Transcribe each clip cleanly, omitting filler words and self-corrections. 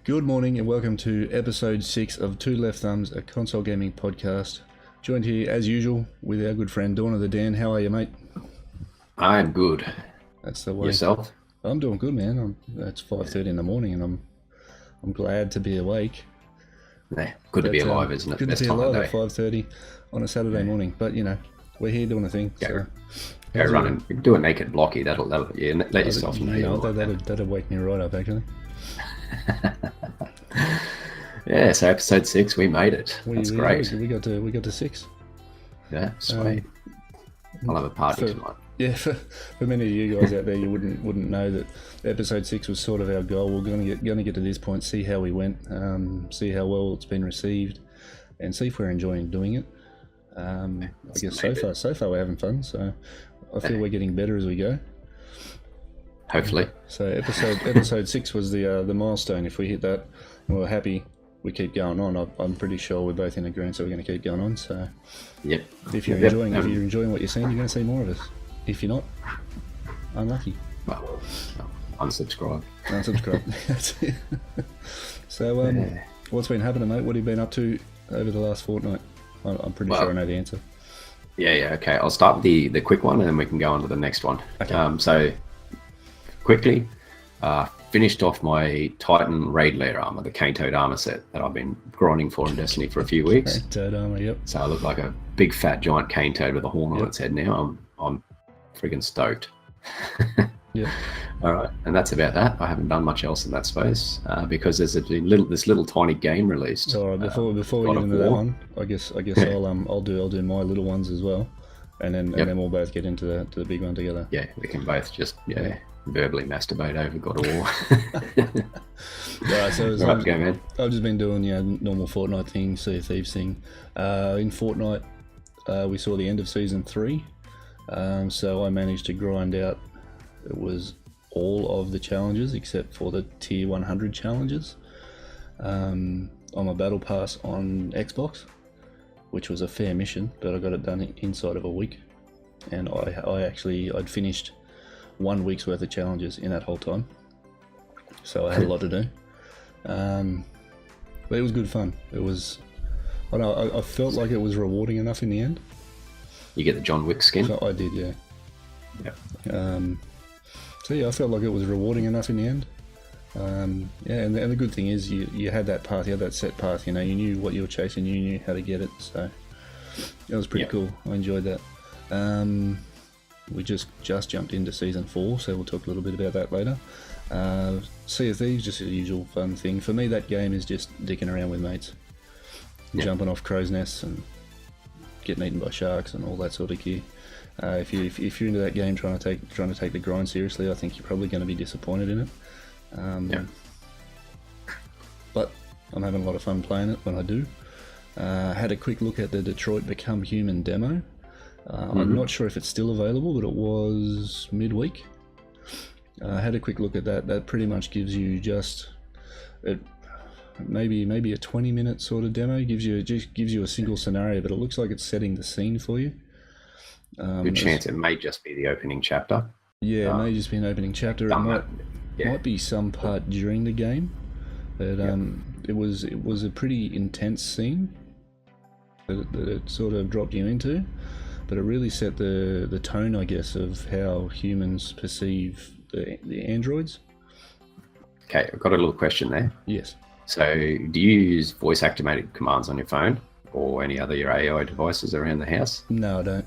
Good morning and welcome to episode 6 of Two Left Thumbs, a console gaming podcast. Joined here, as usual, with our good friend Dawn of the Dan. How are you, mate? I'm good. That's the way. Yourself? I'm doing good, man. It's 5:30 in the morning and I'm glad to be awake. Yeah, good to be alive, isn't it? Good to be alive at 5:30 on a Saturday morning. But, you know, we're here doing a thing. Go running. Do a naked blocky. That'll let yourself know. That'll wake me right up, actually. Yeah, so episode 6, we made it. That's great. We got to 6. Yeah, sweet. I'll have a party tonight. Yeah, for many of you guys out there, you wouldn't know that episode 6 was sort of our goal. We're going to get to this point, see how we went, see how well it's been received, and see if we're enjoying doing it. I guess so far we're having fun. So I feel we're getting better as we go. Hopefully. So episode 6 was the milestone. If we hit that, and we're happy, we keep going on. I'm pretty sure we're both in agreement, so we're going to keep going on. So yep. If you're enjoying what you're seeing, you're going to see more of us. If you're not, unlucky. Well, unsubscribe. That's it. So what's been happening, mate? What have you been up to over the last fortnight? I'm pretty sure I know the answer. Yeah, okay. I'll start with the quick one and then we can go on to the next one. Okay. So quickly, finished off my Titan Raid Layer armor, the Cane Toad armor set that I've been grinding for in Destiny for a few weeks. Cane Toad armor, yep. So I look like a big fat giant cane toad with a horn on its head now. I'm friggin' stoked. Yeah. All right, and that's about that. I haven't done much else in that space because there's this little tiny game released. All right, before we get into that one, I guess I'll do my little ones as well, and then we'll both get into the big one together. Yeah, we can both just verbally masturbate over God of War. Right, so go, man. I've just been doing normal Fortnite thing, Sea of Thieves thing. In Fortnite, we saw the end of season 3, so I managed to grind out. It was all of the challenges except for the tier 100 challenges on my battle pass on Xbox, which was a fair mission, but I got it done inside of a week, and I'd finished 1 week's worth of challenges in that whole time, so I had a lot to do. But it was good fun. I felt like it was rewarding enough in the end. You get the John Wick skin? So I did, yeah. Yeah. So yeah, I felt like it was rewarding enough in the end. And the good thing is you had that path, you had that set path, you knew what you were chasing, you knew how to get it, so it was pretty cool. I enjoyed that. We just jumped into season 4, so we'll talk a little bit about that later. Sea of Thieves, just a usual fun thing. For me, that game is just dicking around with mates. Jumping off crow's nests and getting eaten by sharks and all that sort of gear. If you're into that game, trying to take the grind seriously, I think you're probably going to be disappointed in it. But I'm having a lot of fun playing it when I do. Had a quick look at the Detroit Become Human demo. I'm not sure if it's still available, but it was midweek. Had a quick look at that. That pretty much gives you maybe a 20-minute sort of demo. Gives you a single scenario, but it looks like it's setting the scene for you. Good chance it may just be the opening chapter. Yeah, it may just be an opening chapter. It might be some part during the game, but it was a pretty intense scene that it sort of dropped you into, but it really set the tone, I guess, of how humans perceive the androids. Okay, I've got a little question there. Yes. So, do you use voice-activated commands on your phone or any other your AI devices around the house? No, I don't.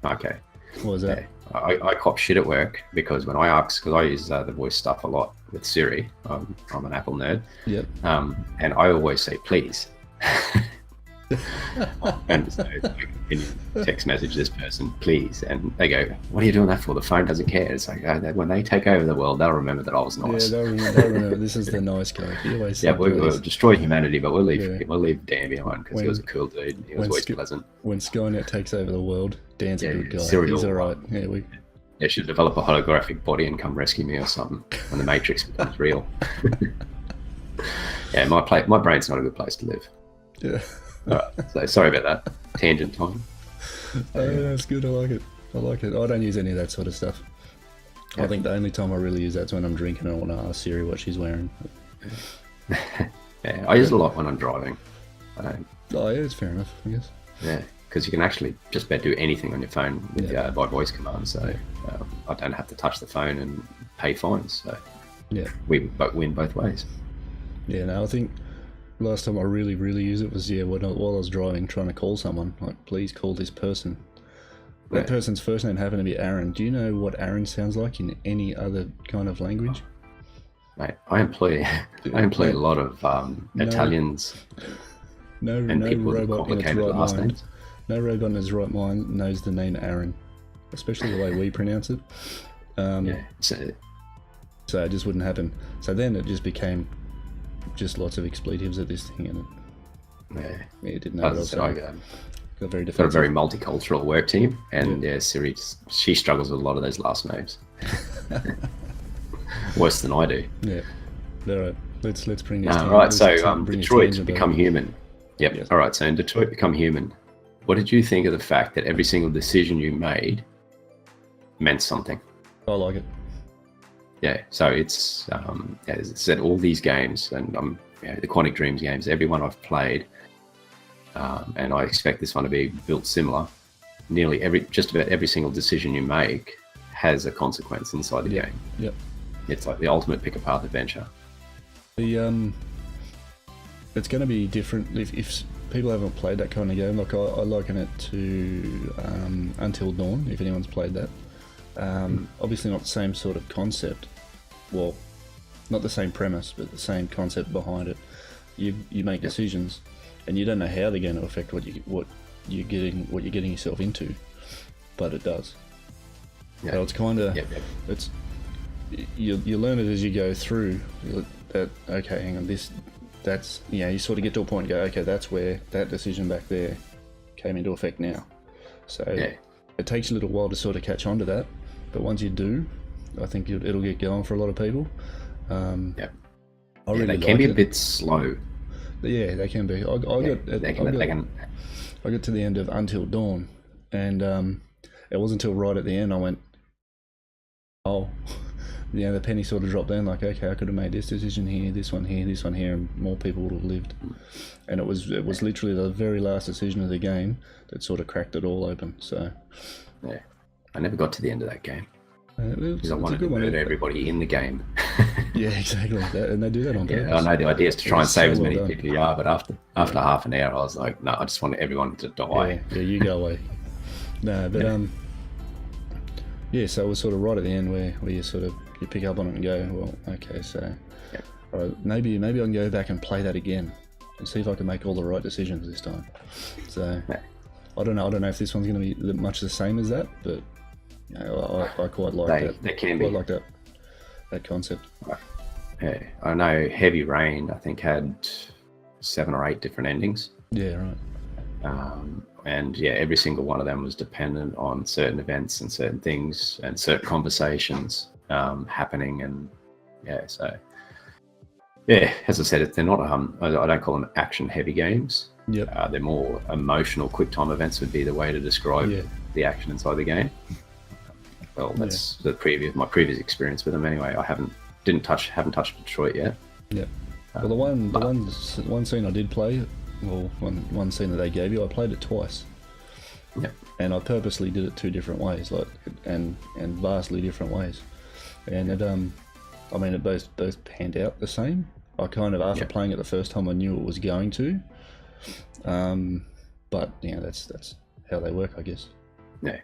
Okay. What was that? Yeah. I cop shit at work because when I ask, because I use the voice stuff a lot with Siri. I'm an Apple nerd. Yep. And I always say please. And so it's like, can you text message this person, please? And they go, what are you doing that for? The phone doesn't care. It's like, when they take over the world, they'll remember that I was nice. Yeah, they'll remember this is the nice guy. We'll destroy humanity, but we'll leave Dan behind because he was a cool dude. He was always pleasant. When Skynet takes over the world, Dan's a good guy. Serial. He's all right. Yeah, should develop a holographic body and come rescue me or something when the Matrix becomes real. Yeah, my brain's not a good place to live. Yeah. Alright, so sorry about that. Tangent time. That's good. I like it. I don't use any of that sort of stuff. I think the only time I really use that's when I'm drinking and I want to ask Siri what she's wearing. Yeah, I use it a lot when I'm driving. I don't. Oh yeah, it's fair enough, I guess. Yeah, because you can actually just about do anything on your phone with by voice command. So I don't have to touch the phone and pay fines. So Yeah. we win both ways. Yeah, no, I think last time I really used it was while I was driving, trying to call someone. Like, please call this person. That person's first name happened to be Aaron. Do you know what Aaron sounds like in any other kind of language? Mate, I employ a lot of Italians and people with complicated last names. No robot in his right mind knows the name Aaron, especially the way we pronounce it. So it just wouldn't happen. So then it just became just lots of expletives at this thing, and it didn't know what else. Got very defensive. Got a very multicultural work team, and Siri, she struggles with a lot of those last names. Worse than I do. Yeah. All right. Let's bring this. Right. So Detroit Become Human. Yep. Yes. All right. So in Detroit Become Human, what did you think of the fact that every single decision you made meant something? I like it. Yeah. So it's as I said, all these games and the Quantic Dreams games, every one I've played, and I expect this one to be built similar. Just about every single decision you make has a consequence inside the game. Yep. It's like the ultimate pick apart adventure. It's going to be different if people haven't played that kind of game. Like I liken it to Until Dawn, if anyone's played that. Obviously not the same sort of concept. Well, not the same premise, but the same concept behind it. You make decisions, and you don't know how they're going to affect what you're getting yourself into, but it does. Yeah. So it's kind of it's you learn it as you go through. That okay, hang on, that's you sort of get to a point and go, okay, that's where that decision back there came into effect now. So it takes a little while to sort of catch on to that, but once you do, I think it'll get going for a lot of people. They can be a bit slow. Yeah, they can be. I got to the end of Until Dawn, and it wasn't until right at the end I went, oh, the penny sort of dropped down. Like, okay, I could have made this decision here, this one here, this one here, and more people would have lived. And it was literally the very last decision of the game that sort of cracked it all open. So, I never got to the end of that game because I wanted to murder everybody in the game. Yeah, exactly. And they do that on purpose. I know the idea is to try and save as many people you are, but after half an hour, I was like, no, I just want everyone to die. Yeah, you go away. No, but so it was sort of right at the end where you pick up on it and go, well, okay, so all right, maybe I can go back and play that again and see if I can make all the right decisions this time. So I don't know if this one's going to be much the same as that, but I quite like that. They can be. I quite like that concept. Yeah, I know Heavy Rain, I think, had 7 or 8 different endings. Yeah, right. And every single one of them was dependent on certain events and certain things and certain conversations happening. And as I said, they're not I don't call them action heavy games. Yep. They're more emotional quick time events would be the way to describe the action inside the game. Well, that's my previous experience with them anyway. I haven't touched Detroit yet. Yeah. Well, the one scene I did play, well, one scene that they gave you, I played it twice. Yeah. And I purposely did it 2 different ways, and vastly different ways. And it both panned out the same. I kind of, after playing it the first time, I knew it was going to. But that's how they work, I guess. Yeah.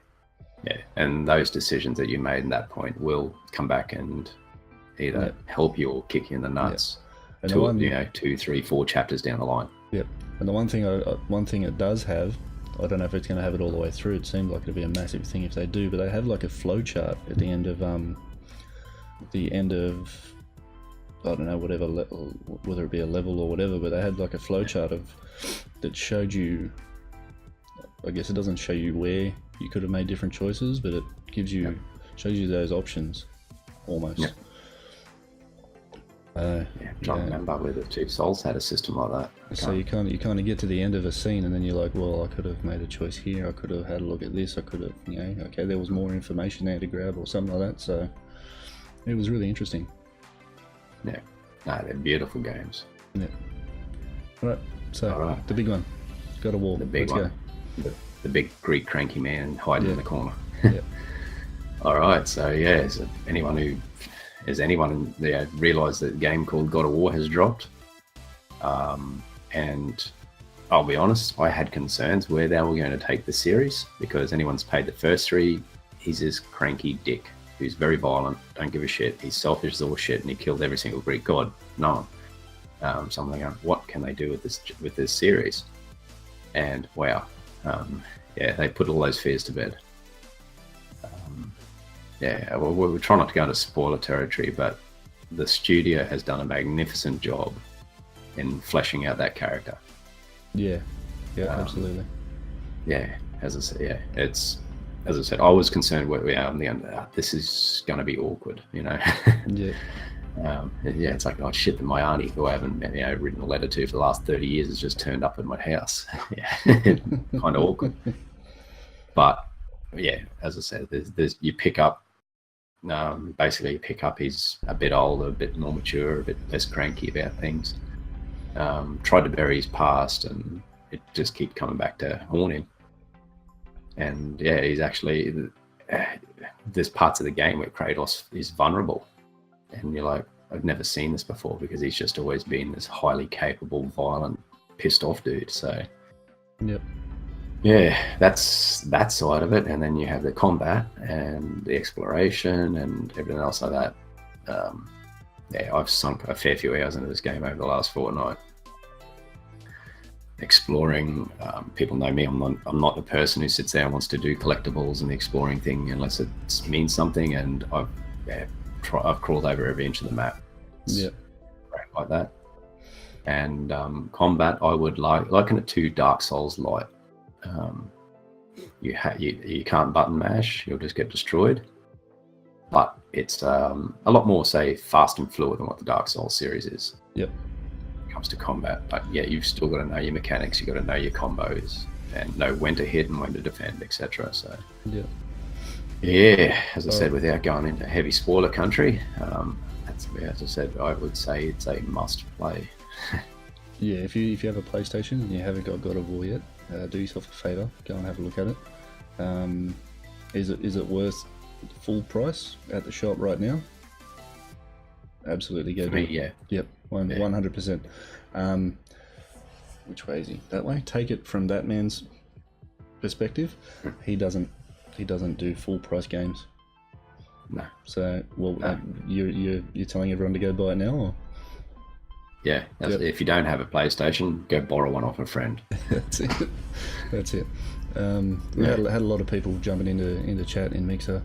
And those decisions that you made in that point will come back and either help you or kick you in the nuts. And 2, 3, 4 chapters down the line. Yep. And the one thing it does have, I don't know if it's going to have it all the way through. It seems like it'd be a massive thing if they do, but they have like a flow chart at the end of I don't know, whether it be a level or whatever, but they had like a flow chart that showed you. I guess it doesn't show you where you could have made different choices, but it gives you shows you those options almost. Yep. I'm trying to remember whether Two Souls had a system like that. So you kind of get to the end of a scene, and then you're like, well, I could have made a choice here. I could have had a look at this. I could have, okay, there was more information there to grab or something like that. So it was really interesting. Yeah, no, they're beautiful games. Yeah. All right. So All right. the big one, God of War. The big Let's one. The big Greek cranky man hiding in the corner. Yeah. All right. So yeah, has anyone realised that a game called God of War has dropped? And I'll be honest, I had concerns where they were going to take the series, because anyone's played the first three, he's this cranky dick who's very violent, don't give a shit, he's selfish as all shit, and he killed every single Greek god. No. So I'm like, what can they do with this series? And wow, they put all those fears to bed. Well, we're trying not to go into spoiler territory, but the studio has done a magnificent job in fleshing out that character. Yeah, absolutely. Yeah, as I said, I was concerned where we are in the end. This is going to be awkward, you know. Yeah. It's like, oh shit, my auntie, who I haven't written a letter to for the last 30 years, has just turned up at my house. Yeah, kind of awkward. But yeah, as I said, there's you pick up. Basically, you pick up. He's a bit older, a bit more mature, a bit less cranky about things. Tried to bury his past, and it just keeps coming back to haunt him. And yeah, he's actually there's parts of the game where Kratos is vulnerable, and you're like, I've never seen this before, because he's just always been this highly capable, violent, pissed off dude. So yep. Yeah, that's that side of it, and then you have the combat and the exploration and everything else like that. I've sunk a fair few hours into this game over the last fortnight. Exploring, people know me. I'm not the person who sits there and wants to do collectibles and the exploring thing unless it means something. And I've crawled over every inch of the map. Yeah, like that. And combat, I would liken it to Dark Souls light. You can't button mash; you'll just get destroyed. But it's a lot more, say, fast and fluid than what the Dark Souls series is. Yep. When it comes to combat, but yeah, you've still got to know your mechanics. You've got to know your combos and know when to hit and when to defend, etc. So yeah, as I said, without going into heavy spoiler country, as I said, I would say it's a must play. Yeah, if you have a PlayStation and you haven't got God of War yet, do yourself a favour, go and have a look at it. Is it worth full price at the shop right now? Absolutely, go do it. Yeah. Yep, 100%. Which way is he? That way. Take it from that man's perspective. He doesn't do full price games. No. So, you're telling everyone to go buy it now, or? Yeah, if you don't have a PlayStation, go borrow one off a friend. That's it. We had a lot of people jumping into chat in Mixer,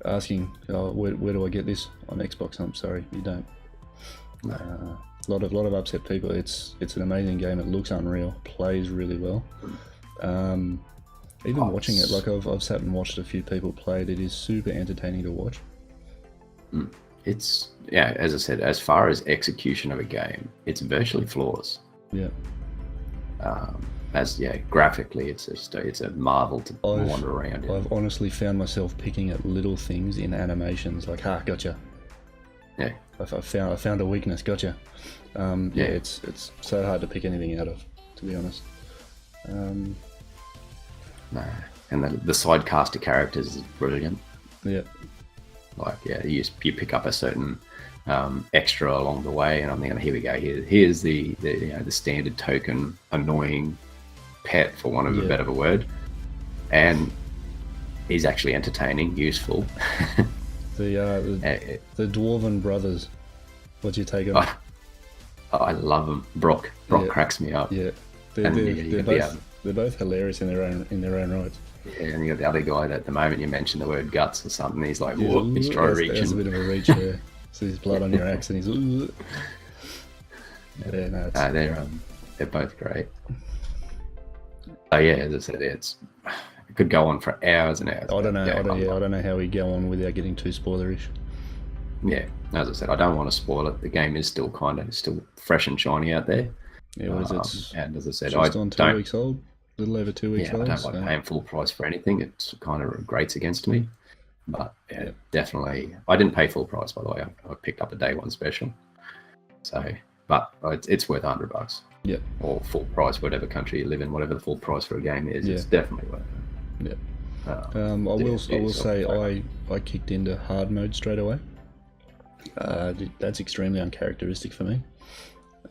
asking, where do I get this on Xbox? I'm sorry, you don't. No. A lot of upset people. It's an amazing game. It looks unreal. Plays really well. Even watching it, like I've sat and watched a few people play it. It is super entertaining to watch. It's as I said, as far as execution of a game, it's virtually flawless. Yeah. Graphically, it's a marvel to wander around in. I've honestly found myself picking at little things in animations, like, gotcha. Yeah. I found a weakness, gotcha. It's so hard to pick anything out of, to be honest. And the side cast of characters is brilliant. Yeah. Like, you pick up a certain extra along the way, and I'm thinking, here we go. Here's the standard token annoying pet, for want of a better word, and he's actually entertaining, useful. The Dwarven brothers. What's your take on it? I love them. Brock cracks me up. Yeah, they're both hilarious in their own right. Yeah, and you got the other guy that the moment you mention the word guts or something, he's like, whoop, he's trying to reach. There's a bit of a reach there. So there's blood on your axe, and he's. They're both great. Oh yeah, as I said, it could go on for hours and hours. I don't know how we go on without getting too spoilerish. Yeah, as I said, I don't want to spoil it. The game is still still fresh and shiny out there. Yeah, what is it? And as I said, just on 2 weeks old. A little over 2 weeks old. I don't like paying full price for anything. It kind of grates against me. But definitely, I didn't pay full price, by the way. I picked up a day one special. So, but it's worth $100. Yeah. Or full price, whatever country you live in, whatever the full price for a game is, it's definitely worth it. Yeah. I will say I kicked into hard mode straight away. That's extremely uncharacteristic for me.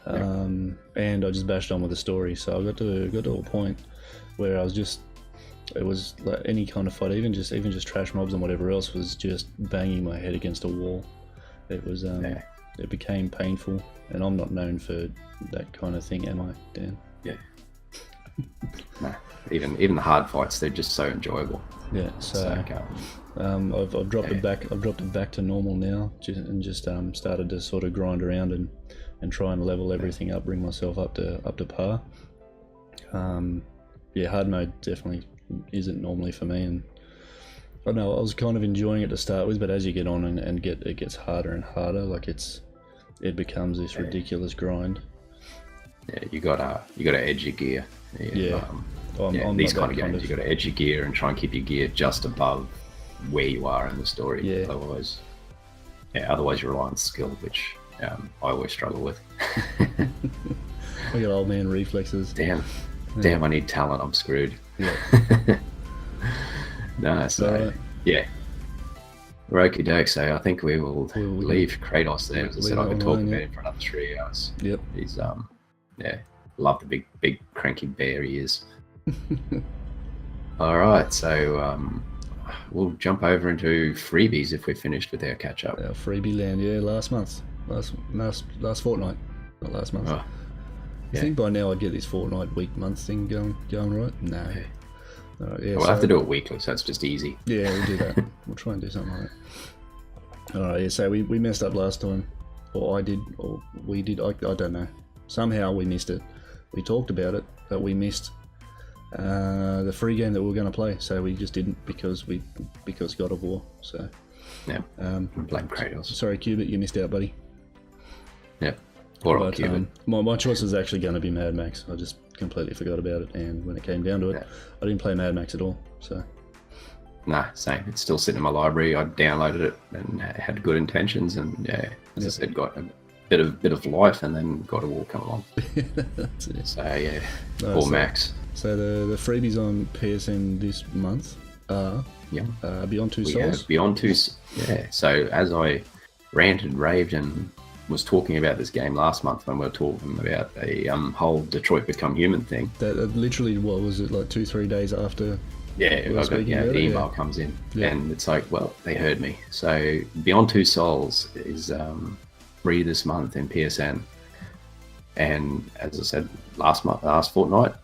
And I just bashed on with the story. So I got to a point where it was like any kind of fight, even just trash mobs and whatever else, was just banging my head against a wall. It was it became painful, and I'm not known for that kind of thing, am I, Dan? Yeah. No, even the hard fights, they're just so enjoyable. Yeah. So I've dropped it back. I've dropped it back to normal now, and just started to sort of grind around and try and level everything up, bring myself up to par. Hard mode definitely isn't normally for me, and I don't know, I was kind of enjoying it to start with, but as you get on and it gets harder and harder, like it becomes this ridiculous grind. Yeah, you gotta edge your gear. I'm these kind of games, you gotta edge your gear and try and keep your gear just above where you are in the story. Yeah. Otherwise you rely on skill, which I always struggle with. I got old man reflexes. Damn, I need talent. I'm screwed. Yeah. No, so yeah. Okie doke, so I think we will leave Kratos there. As I said, I could talk about him for another 3 hours. Yep. He's love the big cranky bear he is. All right, so we'll jump over into freebies if we're finished with our catch up. Our freebie land, last fortnight, not last month. Oh, I think by now I'd get this fortnight, week, month thing going right. No. Yeah. We'll have to do it weekly, so it's just easy. Yeah, we'll do that. We'll try and do something like that. All right, yeah, so we messed up last time. Or I did, or we did, I don't know. Somehow we missed it. We talked about it, but we missed the free game that we were going to play. So we just didn't because God of War. So yeah, blame Kratos. Sorry, Cubit, you missed out, buddy. Yeah, poor old Cubit. My choice was actually going to be Mad Max. I just completely forgot about it, and when it came down to it, I didn't play Mad Max at all. So nah, same. It's still sitting in my library. I downloaded it and had good intentions, and as I said, got a bit of life, and then God of War come along. That's it. So or Max. So the freebies on PSN this month are Beyond Two Souls. Beyond Two. Yeah. So as I ranted, raved, and was talking about this game last month when we were talking about a whole Detroit Become Human thing. That literally, what was it, like 2-3 days after? Yeah, the email comes in, and it's like, well, they heard me. So Beyond Two Souls is free this month in PSN, and as I said last fortnight,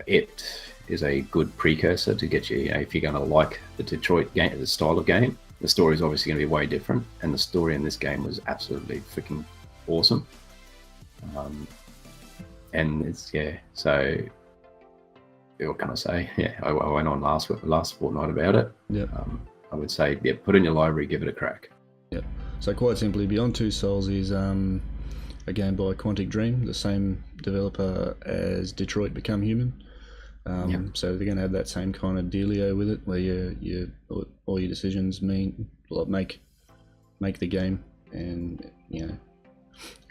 it is a good precursor to get you. If you're going to like the Detroit game, the style of game. The story is obviously going to be way different, and the story in this game was absolutely freaking awesome. And it's so what can I say? Yeah, I went on last fortnight about it. Yeah. I would say, put it in your library, give it a crack. Yeah. So quite simply, Beyond Two Souls is a game by Quantic Dream, the same developer as Detroit Become Human. So they're going to have that same kind of dealio with it, where all your decisions make the game, and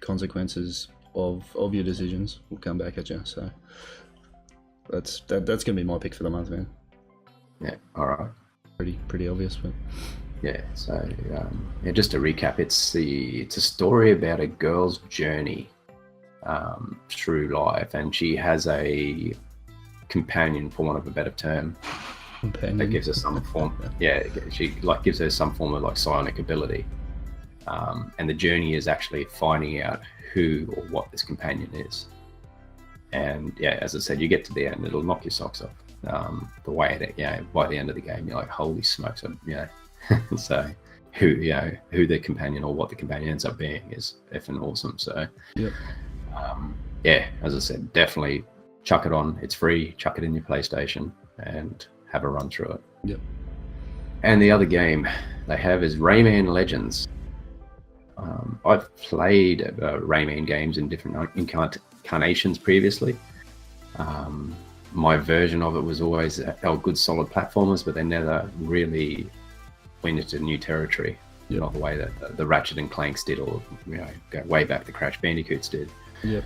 consequences of your decisions will come back at you. So that's going to be my pick for the month, man. Yeah. All right. Pretty obvious, but yeah. So just to recap, it's a story about a girl's journey through life, and she has a companion, for want of a better term, that gives her some form. She gives her some form of psionic ability, and the journey is actually finding out who or what this companion is. And as I said, you get to the end, it'll knock your socks off. The way it, by the end of the game, you're like, holy smokes, so who the companion or what the companion ends up being is effing awesome. So as I said, definitely chuck it on. It's free. Chuck it in your PlayStation and have a run through it. Yep. And the other game they have is Rayman Legends. I've played Rayman games in different incarnations previously. My version of it was always good solid platformers, but they never really went into new territory. Yep. not the way that the Ratchet and Clanks did, or go way back the Crash Bandicoots did. Yep.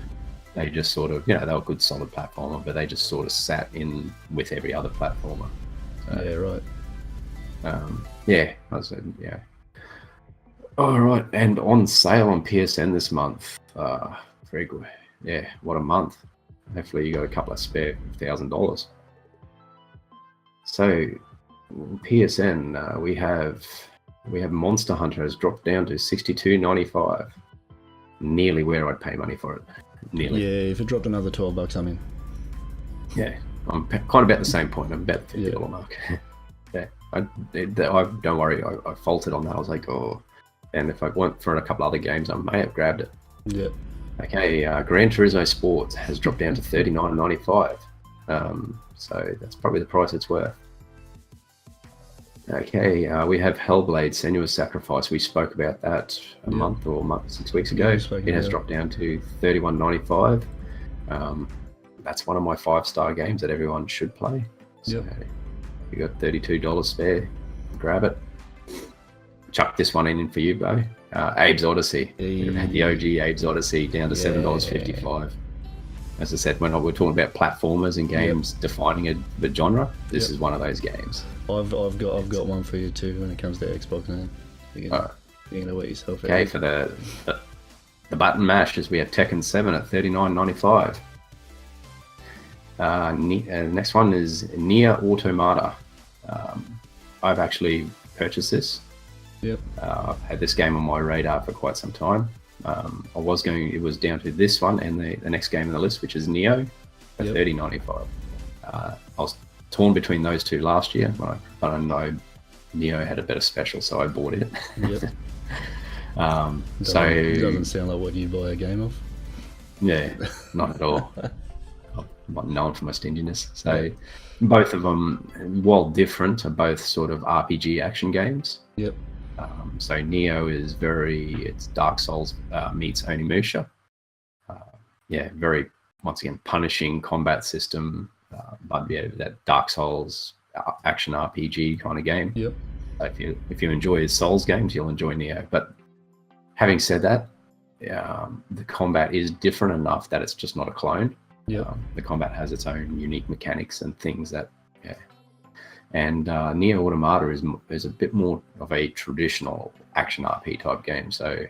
They just sort of, they were good, solid platformer, but they just sort of sat in with every other platformer. So, yeah, right. I said, yeah. All right, and on sale on PSN this month. Very good. Yeah, what a month. Hopefully you got a couple of spare $1,000. So PSN, we have Monster Hunter has dropped down to $62.95. Nearly where I'd pay money for it. Nearly. Yeah, if it dropped another $12, I'm in. Yeah, I'm kind of about the same point. I'm about the $50 mark. Yeah, I don't worry. I faulted on that. I was like, oh, and if I went for a couple other games, I may have grabbed it. Yeah. Okay, Gran Turismo Sport has dropped down to $39.95. So that's probably the price it's worth. Okay, we have Hellblade: Senua's Sacrifice. We spoke about that a month or 6 weeks ago. It has dropped down to $31.95. That's one of my 5-star games that everyone should play. So you got $32 spare, grab it. Chuck this one in for you, Bo. Abe's Odyssey. The OG Abe's Odyssey down to $7.55. As I said, when we're talking about platformers and games defining the genre, this is one of those games. I've got one for you too when it comes to Xbox now. You're gonna wet yourself out. Okay, for the button mashers, we have Tekken 7 at $39.95. Next one is Nier Automata. I've actually purchased this. Yep. I've had this game on my radar for quite some time. It was down to this one and the next game on the list, which is Neo, at $30.95. I was torn between those two last year, but I know Neo had a better special, so I bought it. Yep. It doesn't sound like what you buy a game of. Yeah, not at all. I'm known for my stinginess. So both of them, while different, are both sort of RPG action games. Yep. So Neo is it's Dark Souls meets Onimusha. Very, once again, punishing combat system, but that Dark Souls action RPG kind of game. Yep. If you enjoy Souls games, you'll enjoy Neo. But having said that, the combat is different enough that it's just not a clone. Yep. The combat has its own unique mechanics and things that, And Nier Automata is a bit more of a traditional action RP type game, so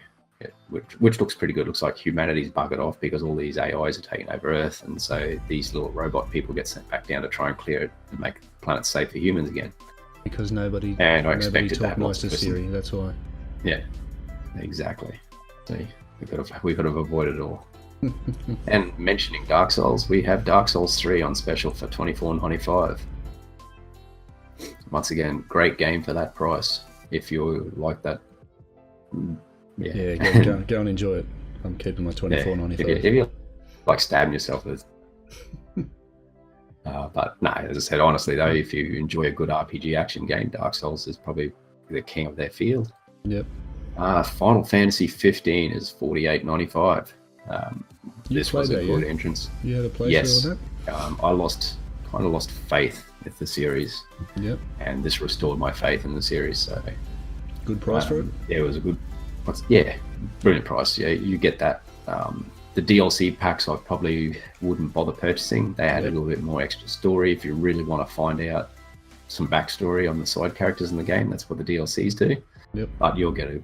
which looks pretty good. Looks like humanity's buggered off because all these AIs are taking over Earth, and so these little robot people get sent back down to try and clear it and make the planet safe for humans again. Because nobody expected talked nice to Siri, that's why. Yeah, exactly. So we could have avoided it all. And mentioning Dark Souls, we have Dark Souls 3 on special for $24.95. Once again, great game for that price. If you like that, go and enjoy it. I'm keeping my $24.95. If you like stabbing yourself with, but no, as I said, honestly though, if you enjoy a good RPG action game, Dark Souls is probably the king of their field. Yep. Final Fantasy 15 is $48.95. This was a good entrance. You had a playthrough on that? I kind of lost faith with the series. Yep. And this restored my faith in the series. So good price for it? Yeah, it was a good. Brilliant price. Yeah, you get that. The DLC packs I probably wouldn't bother purchasing. They add a little bit more extra story if you really want to find out some backstory on the side characters in the game. That's what the DLCs do. Yep. But you'll get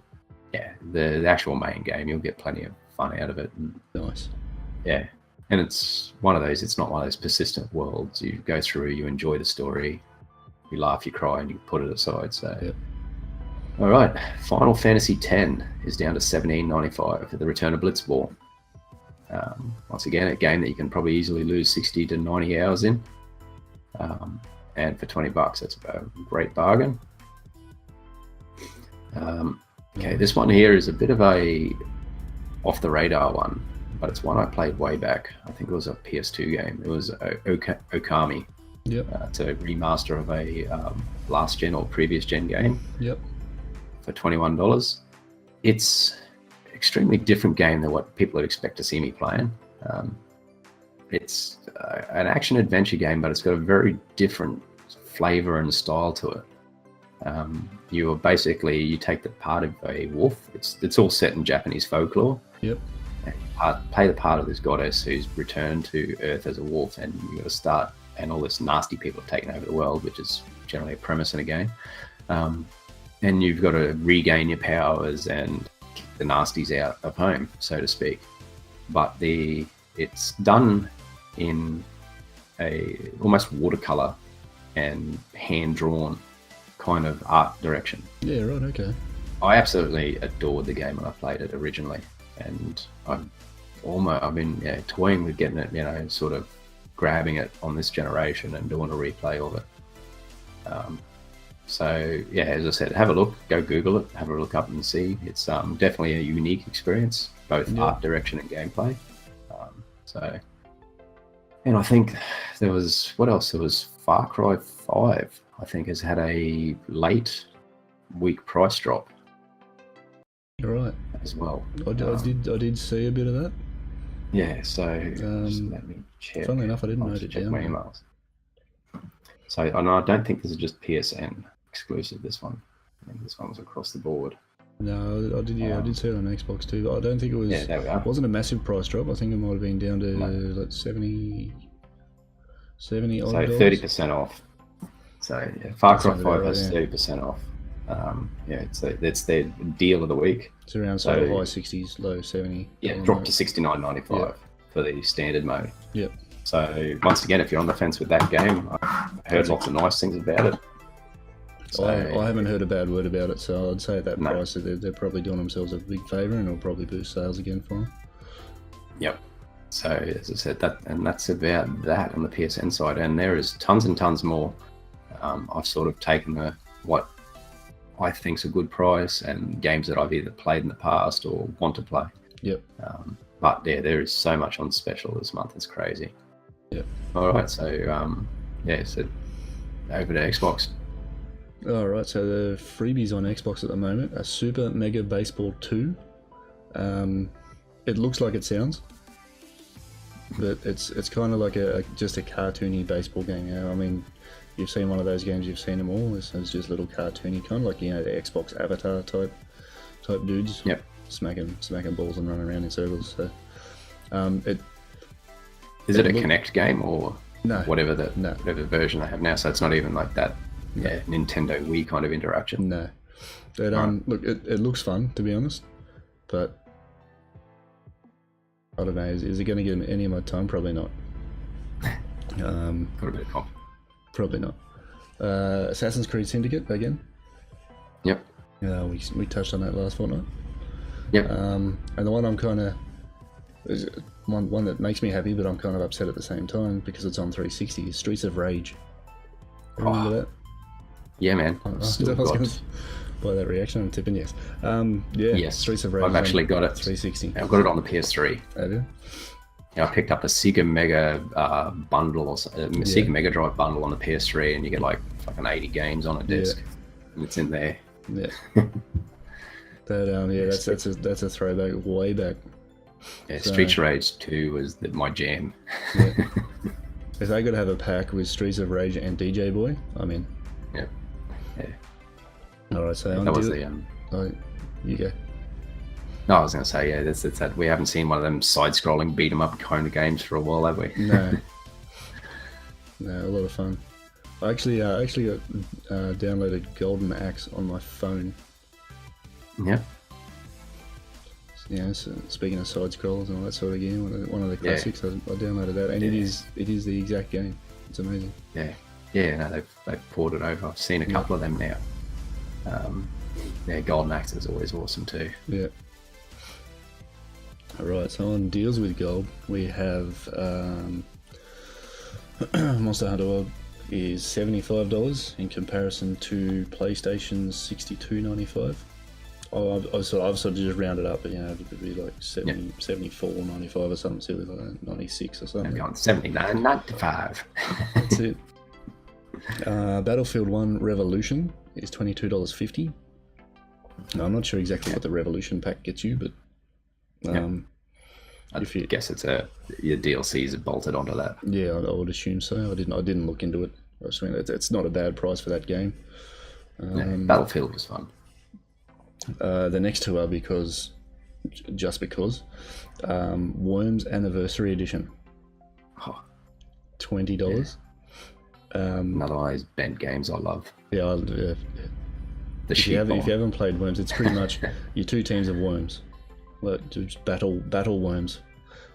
the actual main game. You'll get plenty of fun out of it. Nice. Yeah. And it's one of those, it's not one of those persistent worlds. You go through, you enjoy the story, you laugh, you cry, and you put it aside. So, All right, Final Fantasy X is down to $17.95 for the Return of Blitzball. Once again, a game that you can probably easily lose 60 to 90 hours in. And for $20, that's a great bargain. Okay, this one here is a bit of a off the radar one, but it's one I played way back. I think it was a PS2 game. It was Okami. Yep. It's a remaster of a last gen or previous gen game. Yep. For $21. It's an extremely different game than what people would expect to see me playing. It's an action adventure game, but it's got a very different flavor and style to it. You take the part of a wolf. It's all set in Japanese folklore. Yep. Play the part of this goddess who's returned to Earth as a wolf, and you got to start. And all this nasty people have taken over the world, which is generally a premise in a game. And you've got to regain your powers and kick the nasties out of home, so to speak. But it's done in a almost watercolor and hand-drawn kind of art direction. Yeah, right, okay. I absolutely adored the game when I played it originally, and I've been toying with getting it, sort of grabbing it on this generation and doing a replay of it. So yeah, as I said, have a look, go Google it, have a look up and see. It's definitely a unique experience, both art direction and gameplay. And I think there was, what else? There was Far Cry 5, I think, has had a late week price drop. You're right. As well. I did see a bit of that. Yeah, so just let me check. Funnily enough, I didn't note it down. My emails. So, and I don't think this is just PSN exclusive, this one. I think this one was across the board. No, I did see it on Xbox too, but I don't think it was. Yeah, there we are. It wasn't a massive price drop. I think it might have been down to like 70 odd. So 30% off. So yeah, Far Cry 5 has 30% off. It's their deal of the week. It's around high 60s, low 70. Yeah, dropped to $69.95 for the standard mode. Yep. So once again, if you're on the fence with that game, I've heard lots of nice things about it. So, I haven't heard a bad word about it, so I'd say at that price they're probably doing themselves a big favour, and it'll probably boost sales again for them. Yep. So as I said, that's about that on the PSN side, and there is tons and tons more. I've sort of taken what I think's a good price and games that I've either played in the past or want to play. Yep. But yeah, there is so much on special this month. It's crazy. Yep. All right. So so over to Xbox. All right. So the freebies on Xbox at the moment are Super Mega Baseball 2. It looks like it sounds, but it's kind of like just a cartoony baseball game. I mean, you've seen one of those games, you've seen them all. This is just little cartoony, kind of like the Xbox Avatar type dudes. Yep. Smacking balls and running around in circles. So, is it a Kinect game or no? Whatever version they have now. So it's not even like that. Yeah, Nintendo Wii kind of interaction. No. But look, it looks fun, to be honest, but I don't know. Is it going to get any of my time? Probably not. Got a bit of comp. Probably not. Assassin's Creed Syndicate again. Yep. We touched on that last fortnight. Yep. And the one I'm kind of one that makes me happy, but I'm kind of upset at the same time because it's on 360. Is Streets of Rage. Remember that? Yeah, man. By that reaction, I'm tipping yes. Yes. Streets of Rage. I've actually got it. 360. I've got it on the PS3. Have you? Yeah, I picked up a Sega Mega bundle, or Sega Mega Drive bundle on the PS3, and you get like fucking 80 games on a disc, and it's in there. Yeah. That's a throwback way back. Yeah, Streets of Rage 2 was my jam. Yeah. If they could have a pack with Streets of Rage and DJ Boy, I'm in. Yeah. All right, so that was you go. No, I was going to say, that's that. We haven't seen one of them side-scrolling beat 'em up kind of games for a while, have we? No. No, a lot of fun. I actually got downloaded Golden Axe on my phone. Yeah. Yeah. So speaking of side-scrollers and all that sort of game, one of the classics, I downloaded that, and it is the exact game. It's amazing. Yeah. Yeah. No, they've ported over. I've seen a couple of them now. Golden Axe is always awesome too. Yeah. Alright, so on deals with gold, we have Monster Hunter World is $75 in comparison to PlayStation's $62.95. I've sort of just rounded up, but it could be like $74.95 or something silly like that, 96 or something. I'm going $79.95. That's it. Battlefield 1 Revolution is $22.50. I'm not sure exactly what the Revolution pack gets you, but I guess your DLCs are bolted onto that. Yeah, I would assume so. I didn't look into it. I just mean it's not a bad price for that game. Battlefield was fun. The next two are just because Worms Anniversary Edition, $20. Another one of those bent games I love. Yeah, if you haven't played Worms, it's pretty much your two teams of worms, like just battle worms,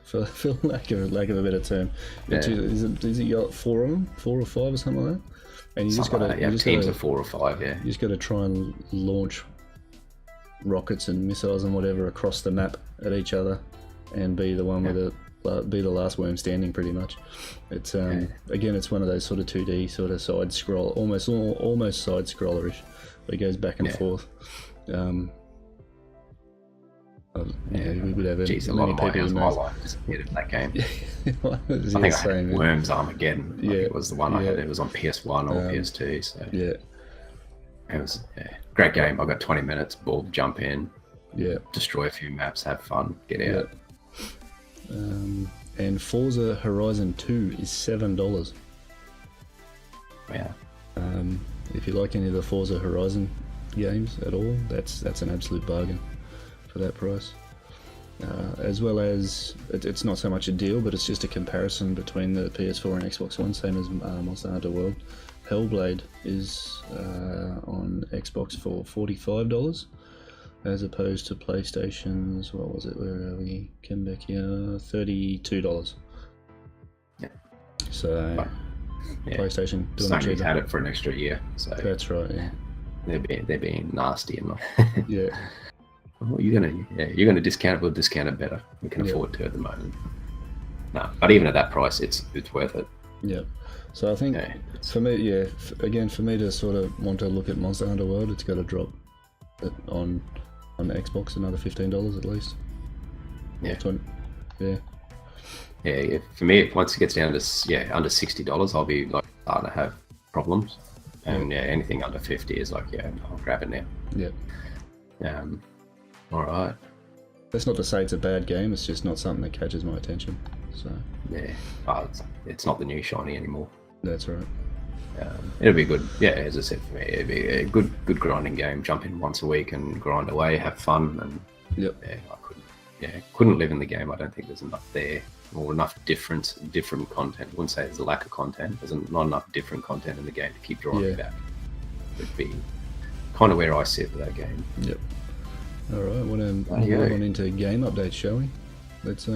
for lack of a better term. Yeah. Is it you got 4 of them, 4 or 5 or something like that? And you Something just got to teams of 4 or 5. Yeah, you just got to try and launch rockets and missiles and whatever across the map at each other, and be the one be the last worm standing, pretty much. It's again, it's one of those sort of 2D sort of side scroll, almost side scrollerish. It goes back and forth. We would have a lot of my life just hit that game. I think I had Worms Armageddon. I think it was the one I had. It was on PS1 or PS2. So it was a great game. I got 20 minutes. Ball, jump in. Destroy a few maps, have fun, get out. And Forza Horizon 2 is $7. Yeah. If you like any of the Forza Horizon games at all, that's an absolute bargain for that price. As well as, it's not so much a deal, but it's just a comparison between the PS4 and Xbox One, same as Monster Hunter World. Hellblade is on Xbox for $45, as opposed to PlayStation's, what was it, where are we? Come back here, $32. Yeah. So... PlayStation doing it cheaper. Had it for an extra year, so that's right. Yeah, they're being nasty and well, you're gonna discount it. We'll discount it better. We can afford to at the moment. No, but even at that price, it's worth it. Yeah. So I think for me, for me to sort of want to look at Monster Hunter World, it's got to drop it on Xbox another $15 at least. Yeah, for me, once it gets down to under $60, I'll be like starting to have problems, and anything under 50 is like, I'll grab it now. Yeah. All right. That's not to say it's a bad game. It's just not something that catches my attention. So. Yeah. It's not the new shiny anymore. That's right. It'll be good. Yeah, as I said, for me, it'll be a good grinding game. Jump in once a week and grind away, have fun, and I couldn't live in the game. I don't think there's enough there. Or enough different content. I wouldn't say there's a lack of content. There's not enough different content in the game to keep drawing back. It'd be kind of where I sit with that game. Yep. All right. Well, move on into game updates, shall we? Let's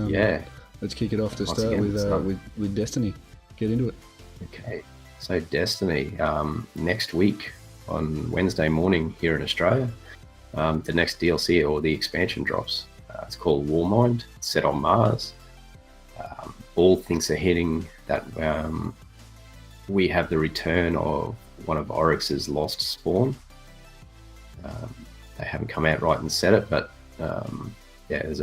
kick it off to start with Destiny. Get into it. Okay. So Destiny, next week on Wednesday morning here in Australia, the next DLC or the expansion drops. It's called Warmind. It's set on Mars. All things are hitting that we have the return of one of Oryx's lost spawn. They haven't come out right and said it, but there's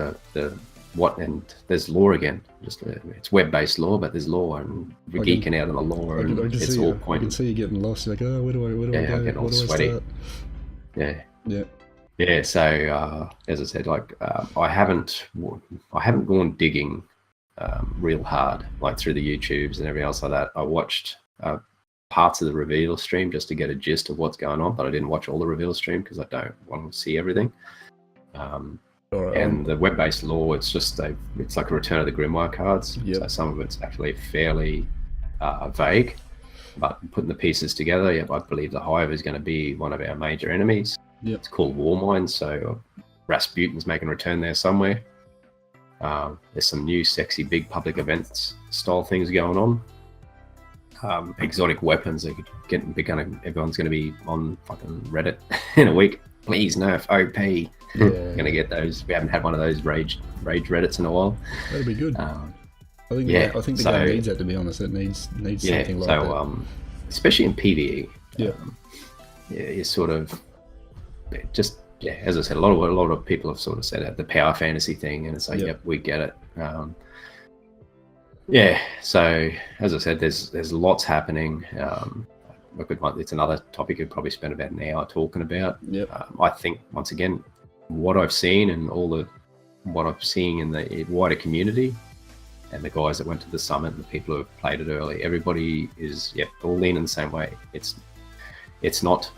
there's lore again. It's web-based lore, but there's lore, and we're geeking out on the lore, and it's all pointing. I can see you getting lost. You're like, where do I go? I'm getting all sweaty. Yeah. So as I said, I haven't gone digging real hard, like through the YouTubes and everything else like that. I watched parts of the reveal stream just to get a gist of what's going on, but I didn't watch all the reveal stream because I don't want to see everything. And the web-based lore, it's like a Return of the Grimoire cards. So some of it's actually fairly vague, but putting the pieces together, I believe the Hive is going to be one of our major enemies. It's called Warmind, so Rasputin's making a return there somewhere. There's some new sexy big public events style things going on. Exotic weapons are everyone's going to be on fucking Reddit in a week. Please nerf OP. Gonna get those. We haven't had one of those rage Reddits in a while. That'd be good. I think the game needs that, to be honest. It needs something like that. Especially in PvE. You sort of just as I said, a lot of people have sort of said it, the power fantasy thing, and it's like, yep, we get it. So as I said, there's lots happening. It's another topic you'd probably spend about an hour talking about. I think once again, what I've seen and what I'm seeing in the wider community, and the guys that went to the summit and the people who have played it early, everybody is all leaning the same way. It's not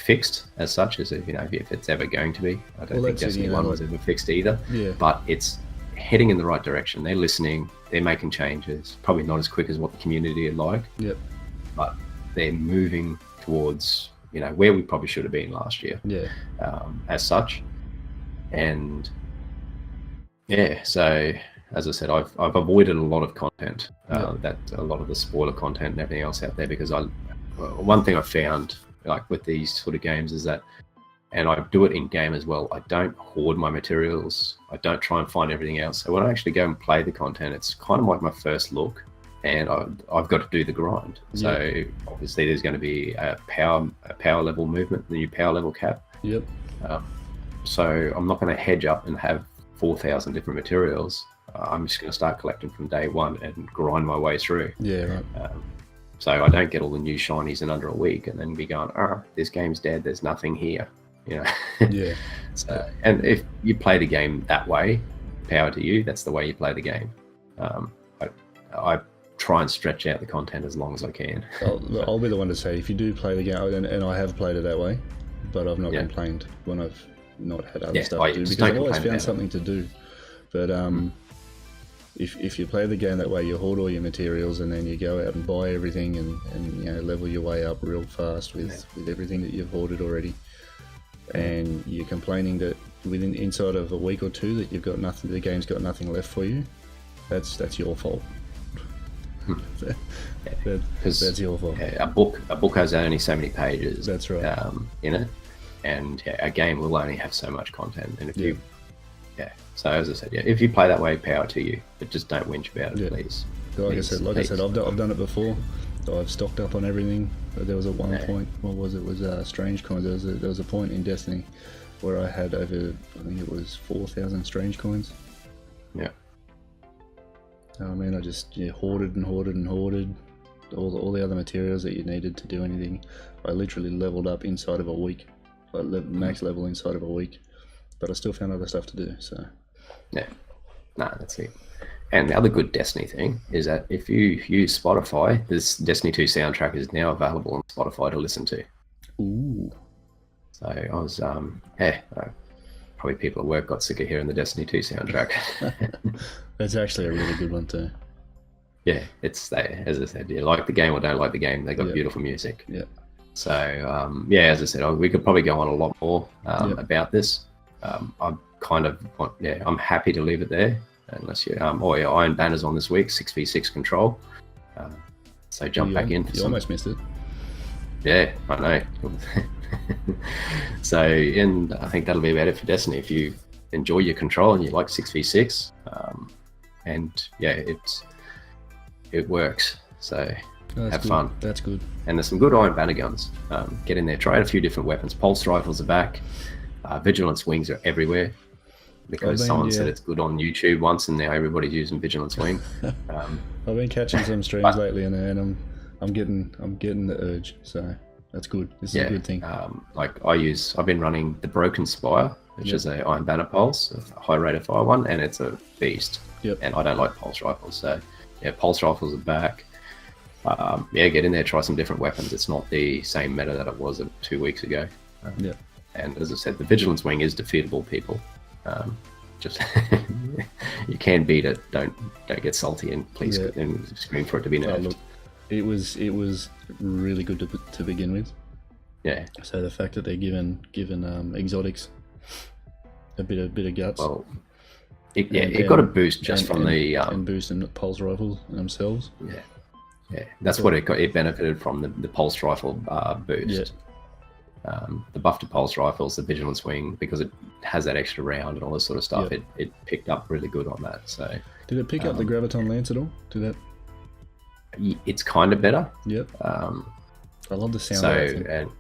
fixed as such as if it's ever going to be. I don't think that's it, Destiny 1 was ever fixed either. Yeah. But it's heading in the right direction. They're listening. They're making changes. Probably not as quick as what the community would like. Yep. But they're moving towards where we probably should have been last year. Yeah. As such, and yeah. So as I said, I've avoided a lot of content, that a lot of the spoiler content and everything else out there, because one thing I found like with these sort of games is that, and I do it in game as well, I don't hoard my materials. I don't try and find everything else. So when I actually go and play the content, it's kind of like my first look, and I've got to do the grind. So obviously there's going to be a power level movement, the new power level cap. Yep. So I'm not going to hedge up and have 4,000 different materials. I'm just going to start collecting from day one and grind my way through. Yeah, right. So I don't get all the new shinies in under a week and then be going, this game's dead, there's nothing here. Yeah. So, and if you play the game that way, power to you, that's the way you play the game. I try and stretch out the content as long as I can. I'll be the one to say, if you do play the game, and I have played it that way, but I've not complained when I've not had other stuff to do, because I've always found something to do. But if you play the game that way, you hoard all your materials and then you go out and buy everything and level your way up real fast with everything that you've hoarded already, and you're complaining that inside of a week or two that you've got nothing, the game's got nothing left for you, that's your fault. That's your fault. A book has only so many pages. That's right. In it, and a game will only have so much content. And if you, so as I said, if you play that way, power to you. But just don't whinge about it, please. Like I said, I've done it before. I've stocked up on everything. There was at one point, what was it? It was strange coins. There was a point in Destiny where I had over, I think it was 4,000 strange coins. Yeah. I mean, I just hoarded and hoarded and hoarded all the other materials that you needed to do anything. I literally leveled up inside of a week, like max level inside of a week, but I still found other stuff to do. So that's it. And the other good Destiny thing is that if you use Spotify, this Destiny 2 soundtrack is now available on Spotify to listen to. Ooh. So I was probably people at work got sick of hearing the Destiny 2 soundtrack. That's actually a really good one too. Yeah, as I said, you like the game or don't like the game, they got beautiful music. Yeah. So as I said, we could probably go on a lot more about this. I'm happy to leave it there, unless you Iron Banner's on this week, 6v6 control. So jump back in. You almost missed it. Yeah, I know. So, and I think that'll be about it for Destiny. If you enjoy your control and you like 6v6, it works. So have fun. That's good. And there's some good Iron Banner guns. Get in there, try out a few different weapons. Pulse rifles are back. Vigilance wings are everywhere, because someone said it's good on YouTube once, and now everybody's using Vigilance wing. I've been catching some streams lately, and I'm getting the urge. So that's good. This is a good thing. I've been running the Broken Spire, which is a Iron Banner pulse, a high rate of fire one, and it's a beast. Yep. And I don't like pulse rifles, so pulse rifles are back. Get in there, try some different weapons. It's not the same meta that it was 2 weeks ago. And as I said, the Vigilance wing is defeatable, people. Just you can beat it. Don't get salty, and please and scream for it to be nerfed. Look, it was really good to begin with. Yeah. So the fact that they're given exotics a bit of guts. Well, it got a boost just from the and boosting pulse rifles themselves. Yeah, that's what it got. It benefited from the pulse rifle boost. The buff to pulse rifles, the Vigilance wing, because it has that extra round and all this sort of stuff. It picked up really good on that. So did it pick up the Graviton Lance at all? Did that? It's kind of better. Yep. I love the sound.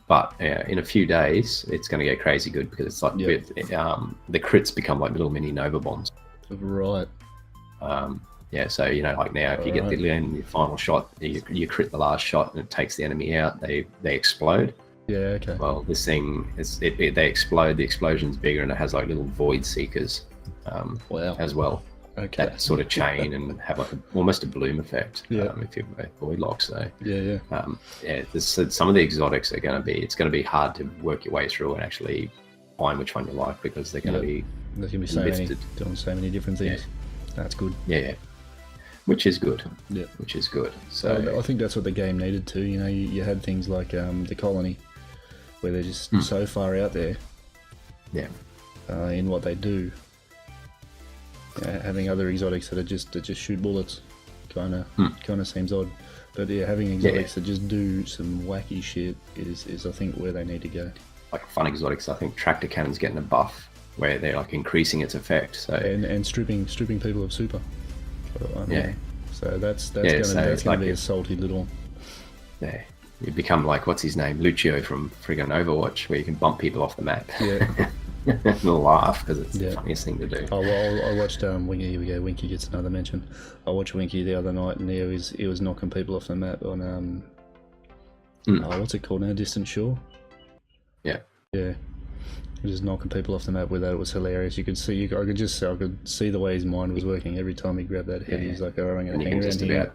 But in a few days it's going to get crazy good, because it's like the crits become like little mini Nova bombs. Right. So like now, if you get your final shot, you crit the last shot and it takes the enemy out, they explode. Yeah, okay. Well, this thing they explode. The explosion's bigger, and it has like little void seekers as well. Okay. that sort of chain and have like almost a bloom effect. Yeah. If you void lock. So Yeah. some of the exotics are going to be, it's going to be hard to work your way through and actually find which one you like, because they're going to be There's going to be doing so many different things. That's good. Yeah. Which is good. Yeah. Which is good. So I think that's what the game needed too. You know, you had things like the colony, where they're just so far out there. Yeah. In what they do. Having other exotics that just shoot bullets, kind of seems odd. But yeah, having exotics that just do some wacky shit is I think where they need to go. Like fun exotics, I think tractor cannon's getting a buff where they're like increasing its effect. So and stripping people of super. So that's going to be a salty little. Yeah, you become like, what's his name, Lucio from friggin' Overwatch, where you can bump people off the map. Yeah. And we'll laugh because it's the funniest thing to do. Oh well, I watched Winky. Here we go. Winky gets another mention. I watched Winky the other night, and he was knocking people off the map on what's it called now? Distant Shore. Yeah. Yeah. He was just knocking people off the map with that. It was hilarious. I could see the way his mind was working every time he grabbed that head. He's like, "Oh, I'm going to hang around here.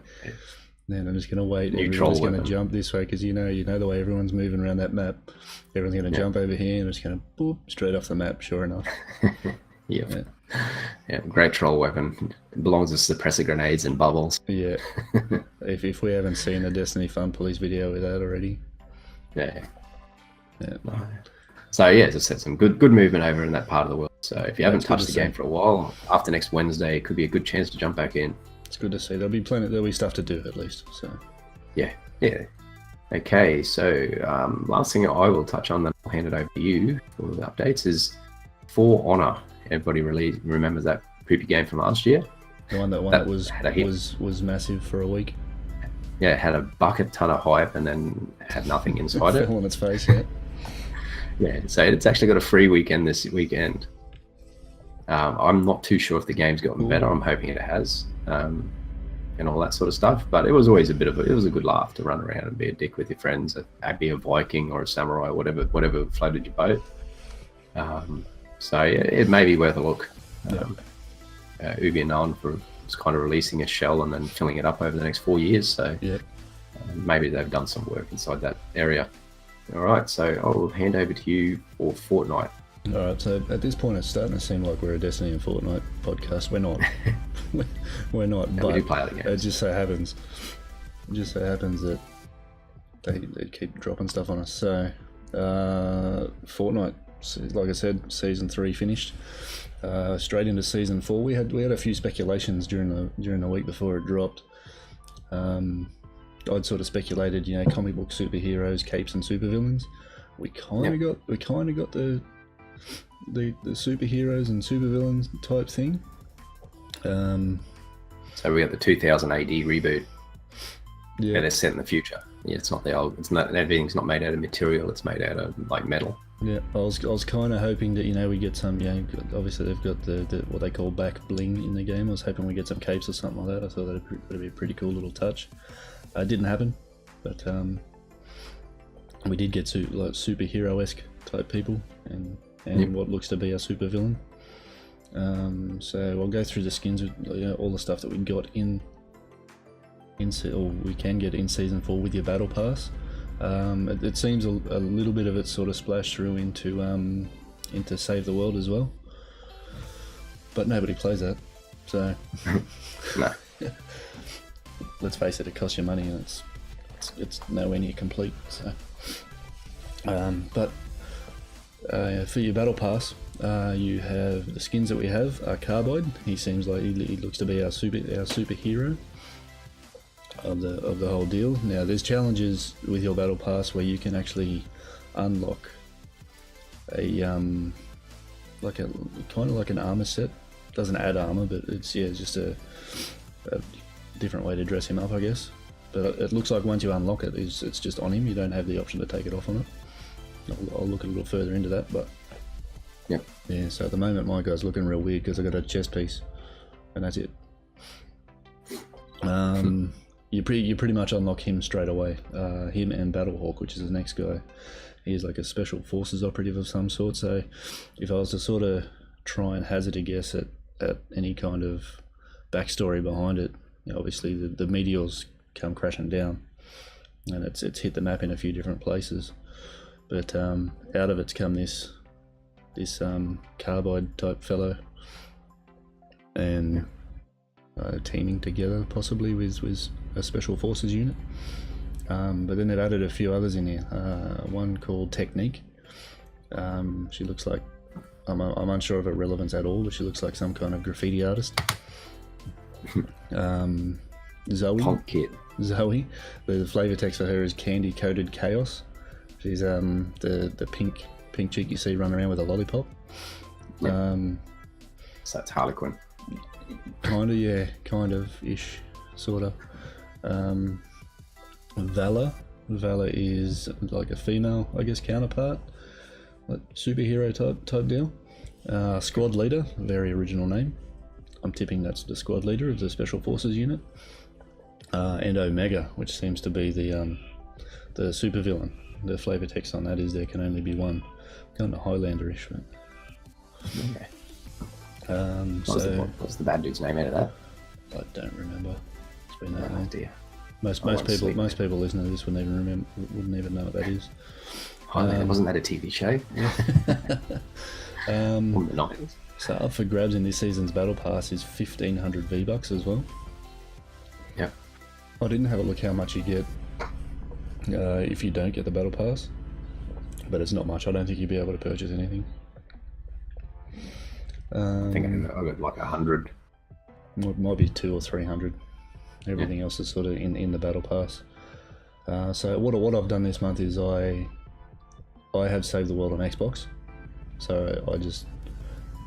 Then I'm just going to wait. Everyone's going to jump this way because you know the way everyone's moving around that map. Everyone's going to jump over here and it's going to boop straight off the map. Sure enough. Yeah, great troll weapon. It belongs to suppressor grenades and bubbles. Yeah. if we haven't seen the Destiny Fun Police video with that already. Yeah. So yeah, as I said, some good movement over in that part of the world. So if you haven't touched the game for a while, after next Wednesday, it could be a good chance to jump back in. It's good to see. There'll be stuff to do at least. So yeah. Okay, so last thing I will touch on, then I'll hand it over to you for the updates, is For Honor. Everybody really remembers that poopy game from last year. The one that was massive for a week. Yeah, it had a bucket ton of hype and then had nothing inside it. Fell on its face, yeah. Yeah, so it's actually got a free weekend this weekend. I'm not too sure if the game's gotten better. I'm hoping it has, and all that sort of stuff. But it was always it was a good laugh to run around and be a dick with your friends. Be a Viking or a samurai, whatever floated your boat. So yeah, it may be worth a look. Ubi known for kind of releasing a shell and then filling it up over the next 4 years. So maybe they've done some work inside that area. All right, so I'll hand over to you for Fortnite. All right, so at this point it's starting to seem like we're a Destiny and Fortnite podcast. We're not. We're not, but we do play other games. It just so happens that they keep dropping stuff on us. So Fortnite, like I said, season 3 finished. Straight into season 4. We had a few speculations during the week before it dropped. I'd sort of speculated, comic book superheroes, capes, and supervillains. We kind of got the superheroes and supervillains type thing. So we got the 2000 AD reboot. Yeah, they're set in the future. Yeah, it's not the old. It's not, everything's not made out of material. It's made out of like metal. Yeah, I was kind of hoping that we get some. Obviously they've got the what they call back bling in the game. I was hoping we get some capes or something like that. I thought that'd be a pretty cool little touch. It didn't happen, but we did get superhero-esque type people and what looks to be a supervillain. So I'll go through the skins with all the stuff that we got or we can get in season 4 with your battle pass. It seems a little bit of it sort of splashed through into Save the World as well, but nobody plays that, so no. Let's face it, it costs you money and it's nowhere near complete. So, but for your battle pass, you have the skins that we have. Carbide, he seems like he looks to be our superhero of the whole deal. Now, there's challenges with your battle pass where you can actually unlock a kind of like an armor set. Doesn't add armor, but it's just a different way to dress him up, I guess. But it looks like once you unlock it, it's just on him. You don't have the option to take it off on it. I'll look a little further into that, but yeah. So at the moment, my guy's looking real weird because I got a chest piece, and that's it. You pretty much unlock him straight away. Him and Battlehawk, which is the next guy. He's like a special forces operative of some sort. So if I was to sort of try and hazard a guess at any kind of backstory behind it. Obviously, the meteors come crashing down, and it's hit the map in a few different places. But out of it's come this carbide type fellow, and teaming together possibly with a special forces unit. But then they've added a few others in here. One called Technique. She looks like, I'm unsure of her relevance at all, but she looks like some kind of graffiti artist. Zoe. Punk kid. Zoe. The flavor text for her is Candy Coated Chaos. She's the pink chick you see running around with a lollipop. Yep. So that's Harlequin. Kind of, yeah, kind of ish, sort of. Valor is like a female, I guess, counterpart, like superhero type deal. Squad leader, very original name. I'm tipping that's the squad leader of the special forces unit. And Omega, which seems to be the supervillain. The flavor text on that is there can only be one. Kind of Highlander-ish, but. Okay. What's the bad dude's name out of that? I don't remember. It's been that long. Dear. Most people listening to this wouldn't even know what that is. Highlander, wasn't that a TV show? From the 90s. So up for grabs in this season's battle pass is 1,500 V-Bucks as well. Yep. I didn't have a look how much you get if you don't get the battle pass, but it's not much. I don't think you'll be able to purchase anything. I think I got like 100. Might be 200 or 300. Everything else is sort of in the battle pass. So what I've done this month is I have saved the world on Xbox. So I just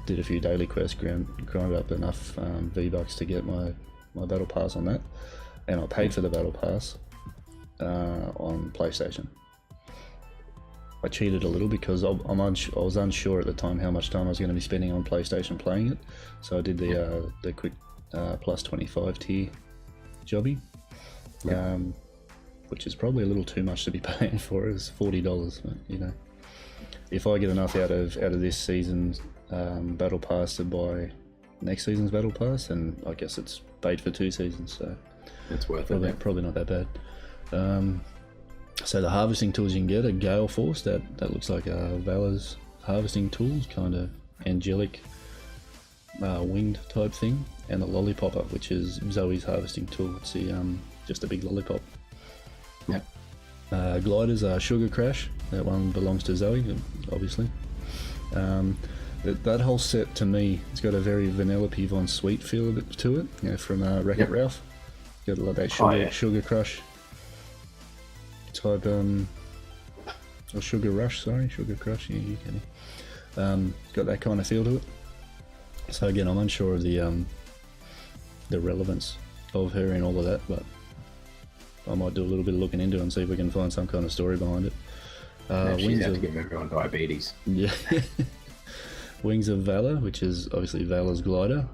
did a few daily quests, grind up enough V-Bucks to get my battle pass on that, and I paid for the battle pass on PlayStation. I cheated a little because I was unsure at the time how much time I was going to be spending on PlayStation playing it, so I did the quick plus 25 tier jobby, which is probably a little too much to be paying for. It's $40, but you know, if I get enough out of this season's battle pass to buy next season's battle pass, and I guess it's paid for 2 seasons, so it's worth it. Probably not that bad. So the harvesting tools you can get are Gale Force, that looks like Valor's harvesting tools, kind of angelic winged type thing, and the Lollipopper, which is Zoe's harvesting tool. It's just a big lollipop. Yep. Gliders are Sugar Crash. That one belongs to Zoe, obviously. That whole set, to me, it's got a very Vanellope Von Sweet feel to it, you know, from Wreck-It Ralph. Got like that Sugar Crush type, or Sugar Rush, Sugar Crush, yeah, you get it. Got that kind of feel to it. So again, I'm unsure of the relevance of her in all of that, but I might do a little bit of looking into it and see if we can find some kind of story behind it. She's out to give everyone diabetes. Yeah. Wings of Valor, which is obviously Valor's glider.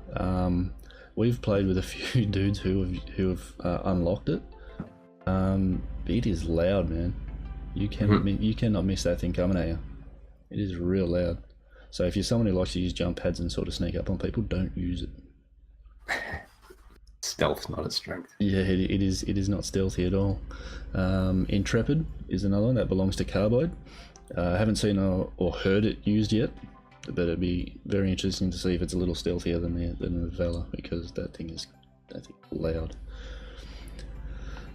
We've played with a few dudes who have unlocked it. It is loud, man. You cannot miss that thing coming at you. It is real loud. So if you're someone who likes to use jump pads and sort of sneak up on people, don't use it. Stealth, not its strength. Yeah, it is not stealthy at all. Intrepid is another one that belongs to Carbide. I haven't seen or heard it used yet, but it'd be very interesting to see if it's a little stealthier than the Valor, because that thing is loud.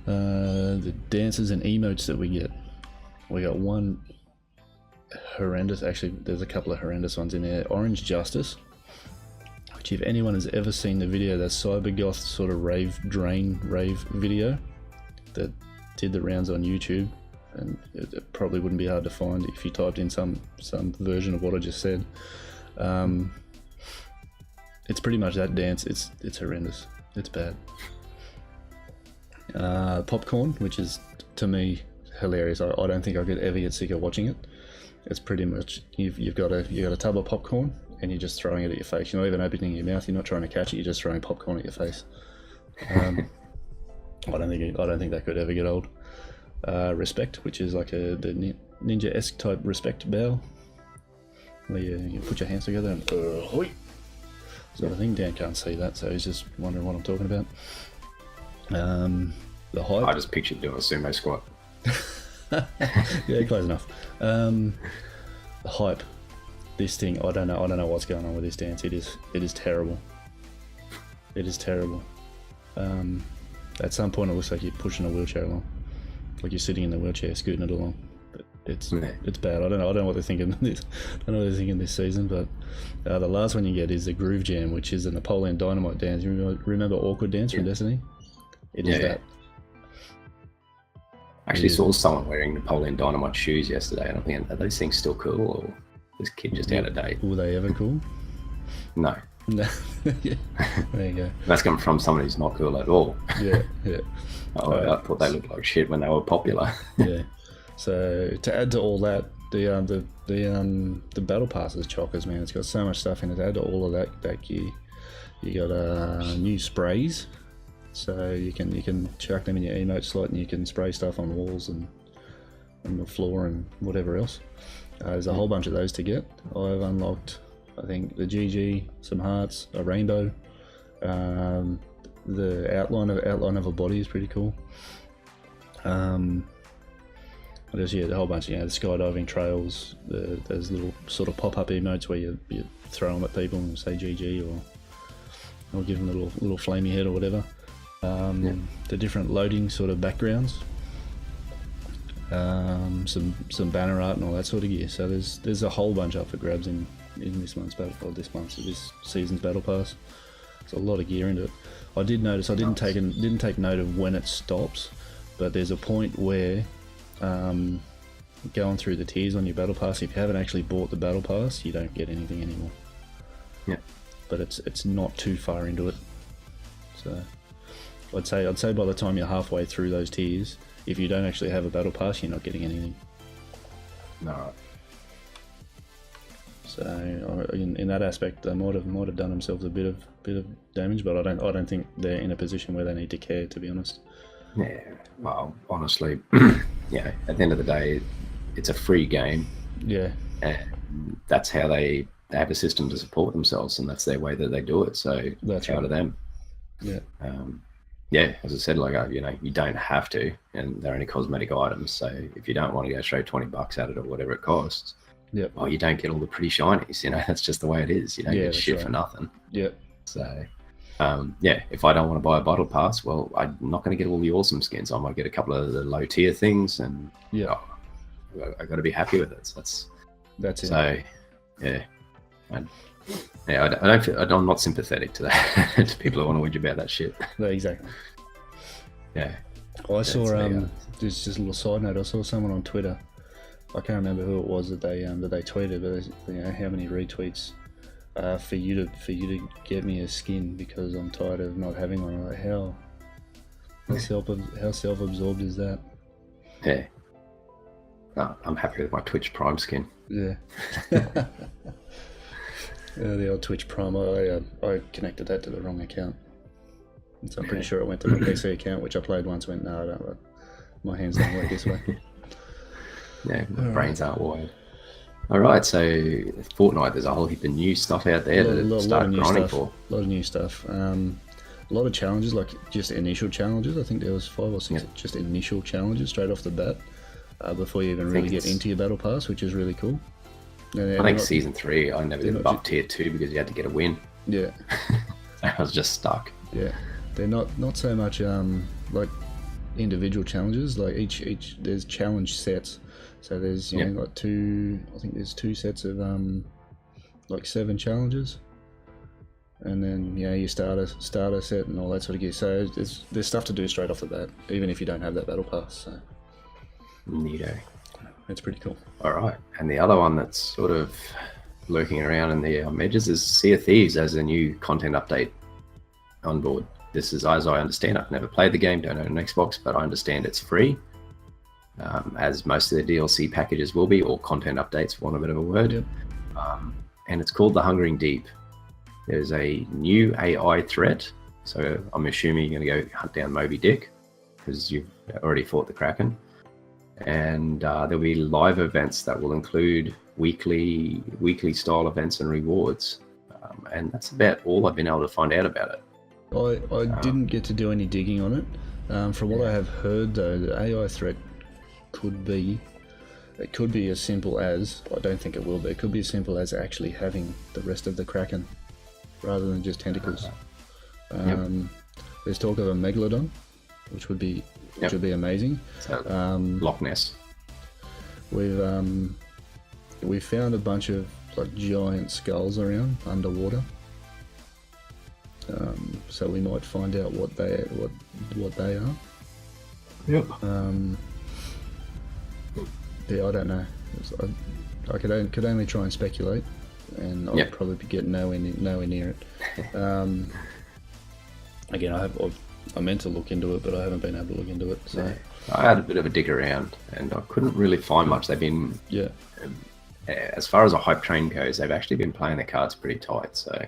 The dances and emotes that we get. We got one horrendous, actually there's a couple of horrendous ones in there. Orange Justice, which if anyone has ever seen the video, that cybergoth sort of rave video that did the rounds on YouTube, and it probably wouldn't be hard to find if you typed in some version of what I just said. It's pretty much that dance. It's horrendous. It's bad. Popcorn, which is to me hilarious. I don't think I could ever get sick of watching it. It's pretty much you've got a tub of popcorn and you're just throwing it at your face. You're not even opening your mouth. You're not trying to catch it. You're just throwing popcorn at your face. I don't think that could ever get old. Respect, which is like the ninja-esque type respect bow, where you put your hands together and hoi. sort of thing. Dan can't see that, so he's just wondering what I'm talking about. The hype. I just pictured doing a sumo squat. Yeah, close enough. The hype. This thing, I don't know what's going on with this dance. It is terrible. It is terrible. At some point, it looks like you're pushing a wheelchair along, like you're sitting in the wheelchair, scooting it along. But it's bad. I don't know what they're thinking this. I don't know what they're thinking this season. But the last one you get is the Groove Jam, which is a Napoleon Dynamite dance. You remember Awkward Dance from Destiny? It is that. I actually saw someone wearing Napoleon Dynamite shoes yesterday, and I'm thinking, are those things still cool, or this kid just out of date? Were they ever cool? No. No. Yeah. There you go. That's coming from someone who's not cool at all. Yeah. I thought they looked like shit when they were popular. Yeah. So to add to all that, the battle pass is chockers, man. It's got so much stuff in it. To add to all of that gear, you got new sprays. So you can chuck them in your emote slot, and you can spray stuff on walls and the floor and whatever else. There's a whole bunch of those to get. I've unlocked, I think, the GG, some hearts, a rainbow. The outline of a body is pretty cool. There's a whole bunch of the skydiving trails. There's little sort of pop-up emotes where you throw them at people and say GG or give them a little flamey head or whatever. The different loading sort of backgrounds. Some banner art and all that sort of gear. So there's a whole bunch up for grabs in this season's battle pass. There's a lot of gear into it. I did notice I didn't take note of when it stops, but there's a point where going through the tiers on your battle pass, if you haven't actually bought the battle pass, you don't get anything anymore. Yeah. But it's not too far into it. So I'd say by the time you're halfway through those tiers, if you don't actually have a battle pass, you're not getting anything. No. So in that aspect, they might have done themselves a bit of damage, but I don't think they're in a position where they need to care, to be honest. Yeah. Well, honestly, yeah. At the end of the day, it's a free game. Yeah. And that's how they have a system to support themselves, and that's their way that they do it. So that's out of them. Yeah. Yeah, as I said, you don't have to, and they're only cosmetic items. So if you don't want to go straight $20 at it or whatever it costs, you don't get all the pretty shinies. That's just the way it is. You don't get shit for nothing. Yeah. So, if I don't want to buy a battle pass, well, I'm not going to get all the awesome skins. I might get a couple of the low tier things, and I got to be happy with it. So that's it. So, yeah. I'm not sympathetic to that. To people who want to whinge about that shit. No, exactly. Yeah. Well, I saw just a little side note. I saw someone on Twitter. I can't remember who it was that they tweeted, but how many retweets for you to get me a skin because I'm tired of not having one. Like, how self-absorbed is that? Yeah. No, I'm happy with my Twitch Prime skin. Yeah. The old Twitch Prime, I connected that to the wrong account. So I'm pretty sure it went to my PC account, which I played once, went, no, I don't, my hands don't work this way. Yeah, my brains aren't wired. Alright, so Fortnite, there's a whole heap of new stuff out there to start grinding for. A lot of new stuff. A lot of challenges, like just initial challenges. I think there was 5 or 6 just initial challenges straight off the bat before you even really get into your battle pass, which is really cool. I think season 3, I never did above tier 2 because you had to get a win. Yeah. I was just stuck. Yeah. They're not so much like individual challenges. Like each there's challenge sets. So there's like there's 2 sets of like 7 challenges. And then your starter set and all that sort of gear. So there's stuff to do straight off the bat, even if you don't have that battle pass. So neato. It's pretty cool. All right, and the other one that's sort of lurking around in the edges is Sea of Thieves as a new content update on board. This is, as I understand, I've never played the game, don't own an Xbox, but I understand it's free, as most of the DLC packages will be, or content updates, for want of a bit of a word. Yep. And it's called The Hungering Deep. There's a new AI threat, so I'm assuming you're going to go hunt down Moby Dick, because you've already fought the Kraken. And there'll be live events that will include weekly style events and rewards. and that's about all I've been able to find out about it. I didn't get to do any digging on it. From what I have heard, though, the AI threat could be as simple as, I don't think it will be, it could be as simple as actually having the rest of the Kraken rather than just tentacles. There's talk of a Megalodon, which would be amazing. So, Loch Ness. We've found a bunch of like giant skulls around underwater. So we might find out what they are. Yep. Yeah, I don't know. I could only try and speculate, and I'll probably get nowhere near it. Again, I meant to look into it, but I haven't been able to look into it. So I had a bit of a dig around, and I couldn't really find much. They've been as far as a hype train goes, they've actually been playing their cards pretty tight. So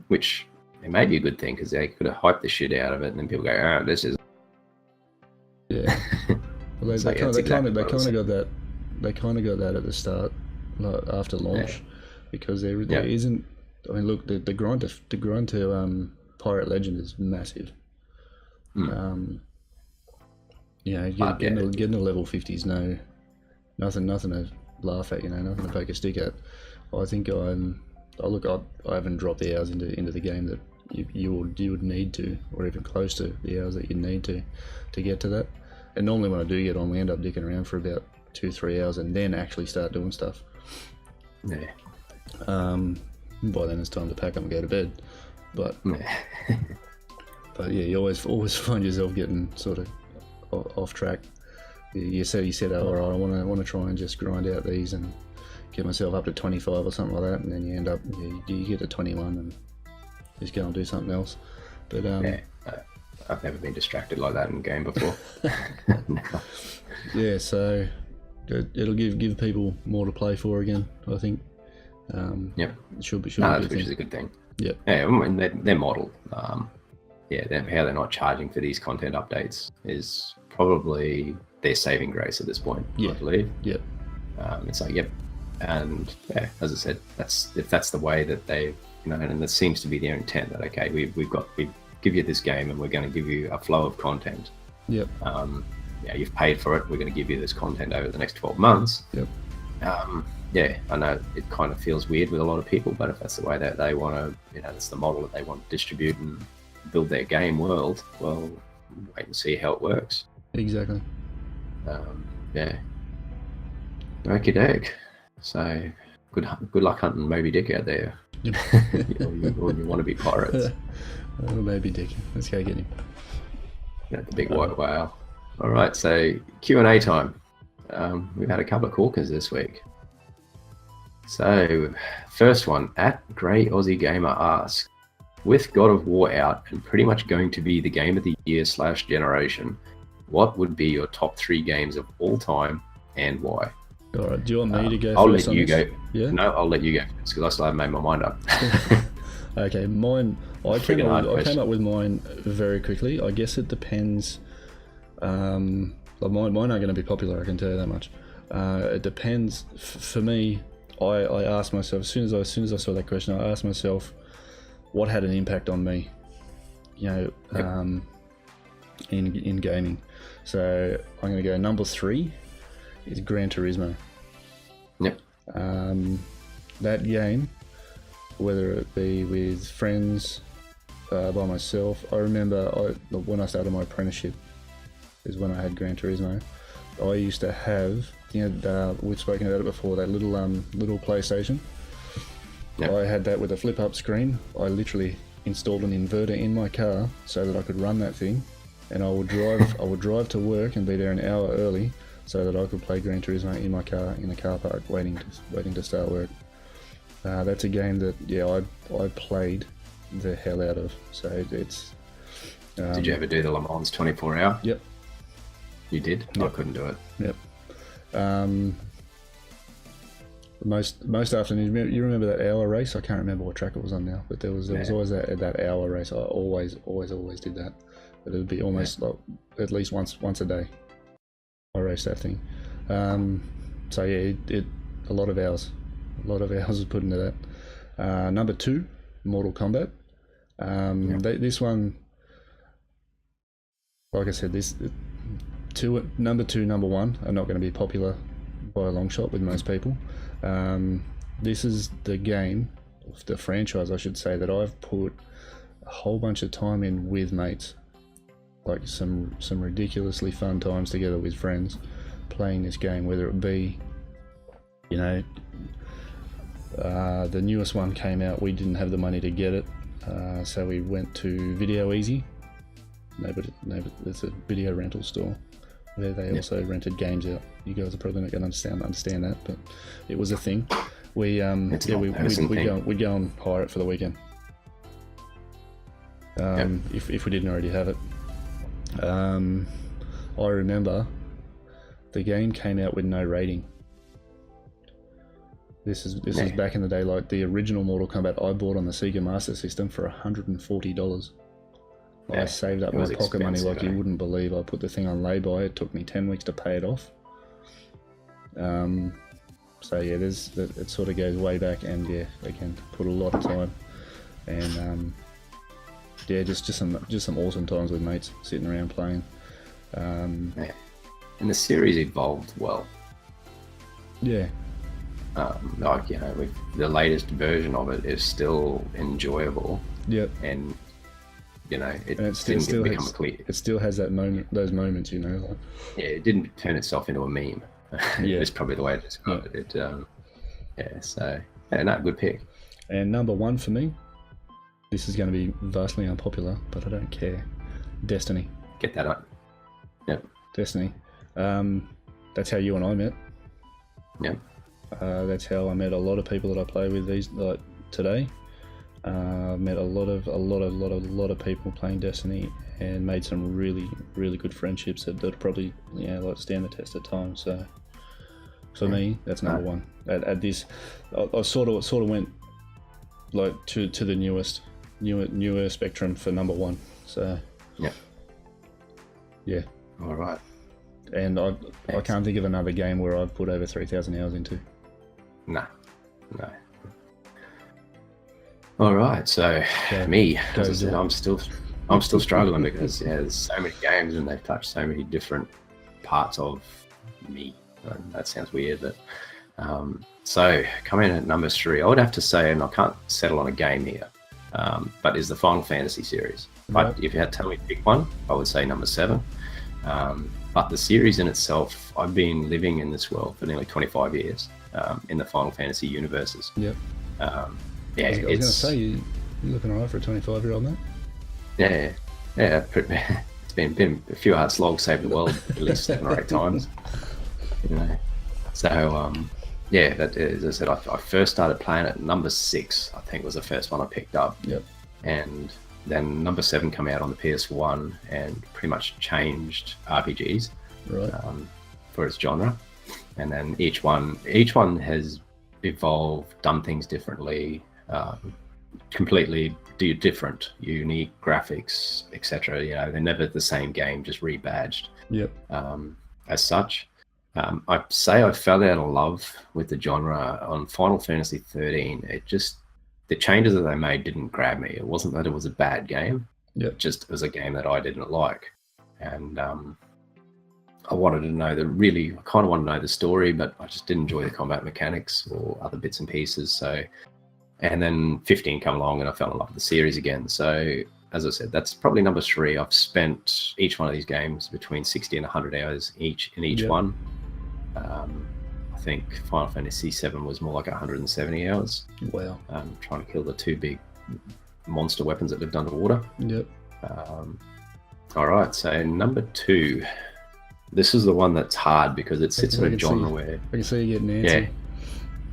which it may be a good thing because they could have hyped the shit out of it, and then people go, "Oh, this is." Yeah. Well, they kind of got that. They kind of got that at the start, like after launch, because there isn't. I mean, look, the grind to Pirate Legend is massive. Getting to level 50 is nothing to laugh at, nothing to poke a stick at. I think I haven't dropped the hours into the game that you would need to, or even close to the hours that you need to get to that. And normally when I do get on, we end up dicking around for about 2-3 hours and then actually start doing stuff. Yeah. By then it's time to pack up and go to bed. But yeah, you always find yourself getting sort of off track. You said, all right, I want to try and just grind out these and get myself up to 25 or something like that, and then you end up you get to 21 and just go and do something else. But I've never been distracted like that in a game before. No. Yeah, so it'll give people more to play for again, I think. Yep. It should be which is a good thing. Yep. Yeah, I mean, their model, how they're not charging for these content updates is probably their saving grace at this point, I believe. Yep. It's like, and as I said, if that's the way that they, and that seems to be their intent, that okay, we give you this game and we're going to give you a flow of content. Yep. You've paid for it. We're going to give you this content over the next 12 months. Yep. I know it kind of feels weird with a lot of people, but if that's the way that they want to, that's the model that they want to distribute and build their game world, well, wait and see how it works. Exactly. Okie doke. So good luck hunting Moby Dick out there. or you want to be pirates. Moby Dick. Let's go get him. The big white whale. All right, so Q&A time. We've had a couple of corkers this week. So, first one, at Grey Aussie Gamer asks, with God of War out and pretty much going to be the game of the year / generation, what would be your top 3 games of all time and why? All right, do you want me to go I'll first? let you go. Yeah? No, I'll let you go because I still haven't made my mind up. Okay, mine. I came up with mine very quickly. I guess it depends. Mine aren't going to be popular, I can tell you that much. It depends. For me, I asked myself as soon as I saw that question, I asked myself what had an impact on me, in gaming. So I'm going to go number 3 is Gran Turismo. Yep. That game, whether it be with friends, by myself, I remember when I started my apprenticeship is when I had Gran Turismo. I used to have, we've spoken about it before, that little PlayStation. Yep. I had that with a flip-up screen. I literally installed an inverter in my car so that I could run that thing, and I would drive to work and be there an hour early so that I could play Gran Turismo in my car in the car park waiting to start work. That's a game that I played the hell out of. So it's. Did you ever do the Le Mans 24 hour? Yep. You did? Yep. I couldn't do it. Yep. Most afternoons, you remember that hour race? I can't remember what track it was on now, but there was always that hour race. I always did that. But it would be almost like at least once a day. I raced that thing. So yeah, it a lot of hours was put into that. Number 2, Mortal Kombat. This one, like I said, number 2, number 1 are not going to be popular by a long shot with most people. This is the game, the franchise I should say, that I've put a whole bunch of time in with mates, like some ridiculously fun times together with friends playing this game, whether it be, you know, the newest one came out, we didn't have the money to get it, so we went to Video Easy. No, but it's a video rental store where they also rented games out. You guys are probably not going to understand that, but it was a thing. We'd go and hire it for the weekend. If we didn't already have it. I remember the game came out with no rating. This is back in the day, like the original Mortal Kombat I bought on the Sega Master System for $140. I saved up my pocket money like you wouldn't believe. I put the thing on lay-by. It took me 10 weeks to pay it off. So yeah, it sort of goes way back, and yeah, again, put a lot of time, and yeah, just some awesome times with mates sitting around playing. And the series evolved well. Yeah. Like, you know, with the latest version of it is still enjoyable. Yep. And you know, it still has that moment, those moments, you know. Like, yeah, it didn't turn itself into a meme. Yeah. It's probably the way to describe it. Good pick. And number 1 for me, this is going to be vastly unpopular, but I don't care. Destiny. Get that up. Yep. Destiny. That's how you and I met. Yep. That's how I met a lot of people that I play with today. Met a lot of people playing Destiny, and made some really, really good friendships that probably, you know, like stand the test of time. So for me, that's number 1. At this, I sort of went like to the newer spectrum for number 1. So yeah. All right. And I can't think of another game where I've put over 3,000 hours into. No. All right, so me, as I said, I'm still struggling because there's so many games and they've touched so many different parts of me. That sounds weird, but so coming in at number 3, I would have to say, and I can't settle on a game here, but is the Final Fantasy series. But if you had to tell me to pick one, I would say number 7. But the series in itself, I've been living in this world for nearly 25 years, in the Final Fantasy universes. Yep. I was going to say, you're looking alright for a 25-year-old, mate. Yeah. It's been a few hard slogs, saved the world at least 7 or 8 times. You know, so that, as I said, I first started playing at number 6. I think was the first one I picked up. Yep. And then number 7 came out on the PS1 and pretty much changed RPGs for its genre. And then each one has evolved, done things differently. Completely different, unique graphics, etc. You know, they're never the same game, just rebadged. Yep. As such, I say I fell out of love with the genre on Final Fantasy 13. The changes that they made didn't grab me. It wasn't that it was a bad game. Yep. Just it was a game that I didn't like, and I wanted to know I kind of wanted to know the story, but I just didn't enjoy the combat mechanics or other bits and pieces. So. And then 15 come along and I fell in love with the series again. So, as I said, that's probably number 3. I've spent each one of these games between 60 and 100 hours each one. I think Final Fantasy 7 was more like 170 hours. Wow. Trying to kill the 2 big monster weapons that lived underwater. Yep. All right, so number 2. This is the one that's hard because it sits in a genre where... I can see you getting antsy.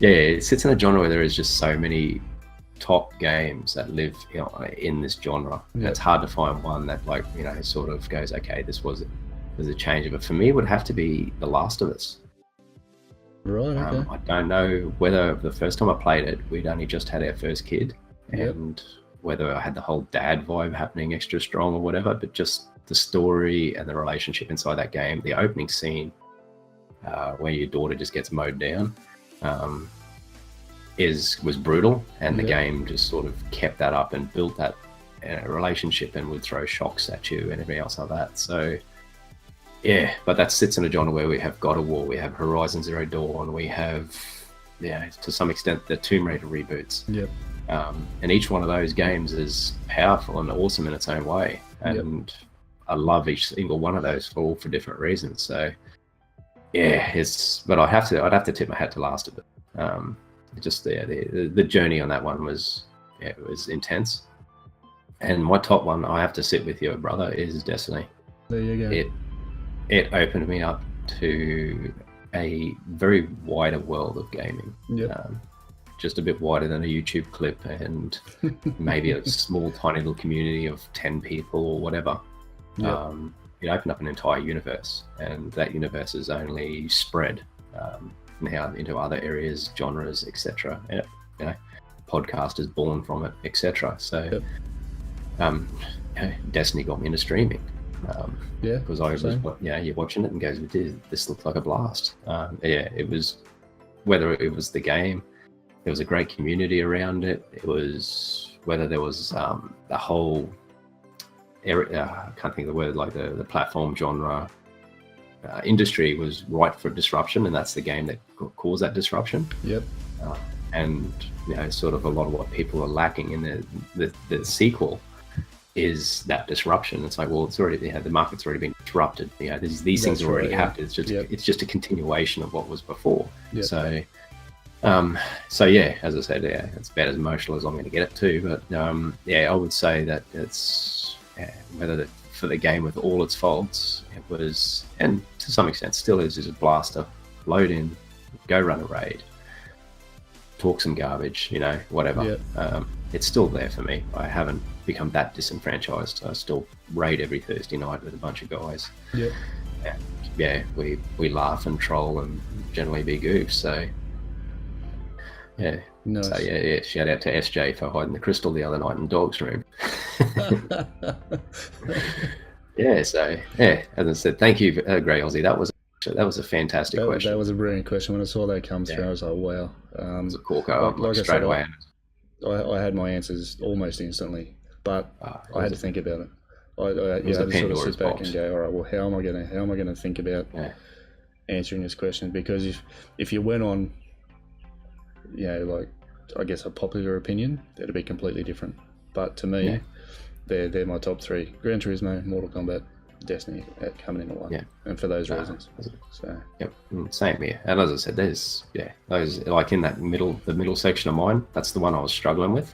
Yeah, it sits in a genre where there is just so many top games that live, you know, in this genre. Yep. It's hard to find one that, like, you know, sort of goes, okay, there's a change. But for me, it would have to be The Last of Us. Right, okay. I don't know whether the first time I played it, we'd only just had our first kid, and whether I had the whole dad vibe happening extra strong or whatever, but just the story and the relationship inside that game, the opening scene where your daughter just gets mowed down. was brutal, and the Yep. game just sort of kept that up and built that relationship, and would throw shocks at you and everything else like that. So yeah, but that sits in a genre where we have God of War, we have Horizon Zero Dawn, we have, to some extent, the Tomb Raider reboots. Yep. And each one of those games is powerful and awesome in its own way. And I love each single one of those all for different reasons. So yeah, but I'd have to tip my hat to Last of It. Just the journey on that one was, it was intense. And my top one, I have to sit with your brother, is Destiny. There you go. It opened me up to a very wider world of gaming. Yep. Just a bit wider than a YouTube clip, and maybe a small, tiny little community of 10 people or whatever. Yep. It opened up an entire universe, and that universe has only spread now into other areas, genres, etc. Podcast is born from it, etc. So Destiny got me into streaming. Because I was, you're watching it and goes, this looks like a blast. It was, whether it was the game, there was a great community around it. It was whether there was the whole area, I can't think of the word, like the platform genre industry was ripe for disruption, and that's the game that caused that disruption. Yep. And sort of a lot of what people are lacking in the sequel is that disruption. It's like, well, it's already, the market's already been disrupted. These things have already happened. It's just a continuation of what was before. Yep. So yeah, as I said, it's about as emotional as I'm going to get it to. But I would say that it's for the game with all its faults, it was, and to some extent still is a blaster. Load in, go run a raid, talk some garbage, whatever. Yep. It's still there for me. I haven't become that disenfranchised. I still raid every Thursday night with a bunch of guys. Yep. And we laugh and troll and generally be goofs. So yeah. Nice. So yeah. Shout out to SJ for hiding the crystal the other night in the dog's room. As I said, thank you, Grey Aussie. That was a fantastic question. That was a brilliant question. When I saw that come through, I was like, wow. It was a corker, like straight away. I had my answers almost instantly, but I had to think about it. I had to sort of sit back and go, all right, well, how am I gonna think about answering this question? Because if you went on, like, I guess a popular opinion, that'd be completely different. But to me, they're my top three: Gran Turismo, Mortal Kombat, Destiny, coming in at one. And for those reasons. So same here. And as I said, there's those, like, in the middle section of mine, that's the one I was struggling with.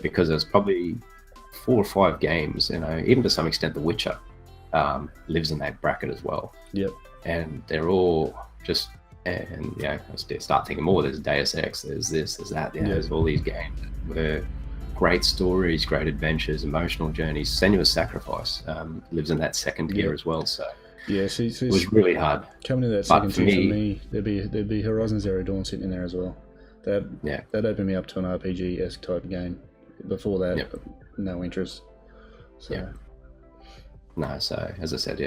Because there's probably 4 or 5 games, even to some extent The Witcher lives in that bracket as well. And they're all just, and I start thinking more, there's Deus Ex, there's this, there's that, there's all these games where great stories, great adventures, emotional journeys, Senua's Sacrifice lives in that second tier as well. So it was really hard. Coming to that second tier for me, there'd be Horizon Zero Dawn sitting in there as well. That opened me up to an RPG-esque type game. Before that, no interest. So. No, so as I said,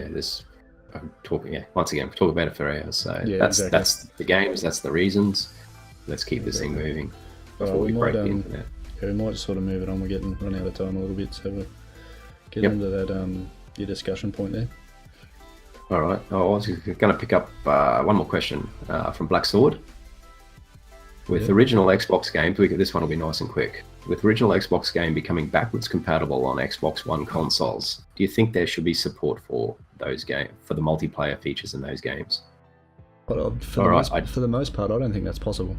once again, talk about it for hours. So that's the games, that's the reasons. Let's keep this thing moving before we break the internet. We might sort of move it on. We're getting run out of time a little bit, so we'll get into that your discussion point there. All right. I was going to pick up one more question from Black Sword. With original Xbox games, this one will be nice and quick. With original Xbox game becoming backwards compatible on Xbox One consoles, do you think there should be support for those games, for the multiplayer features in those games? But for the most part, I don't think that's possible.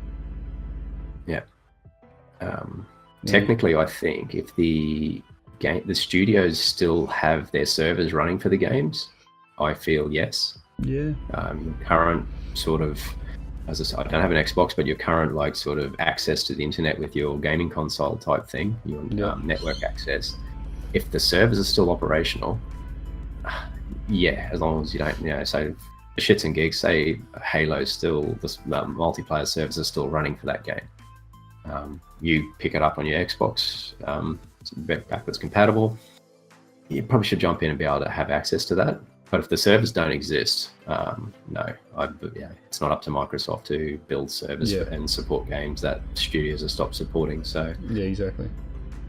Technically, I think if the studios still have their servers running for the games, I feel yes. Current sort of, as I said, I don't have an Xbox, but your current sort of access to the internet with your gaming console type thing, your network access, if the servers are still operational, as long as you don't, so the shits and gigs, say Halo's still, the multiplayer servers are still running for that game. You pick it up on your Xbox, it's backwards compatible, you probably should jump in and be able to have access to that. But if the servers don't exist, no, it's not up to Microsoft to build servers and support games that studios have stopped supporting. So yeah, exactly.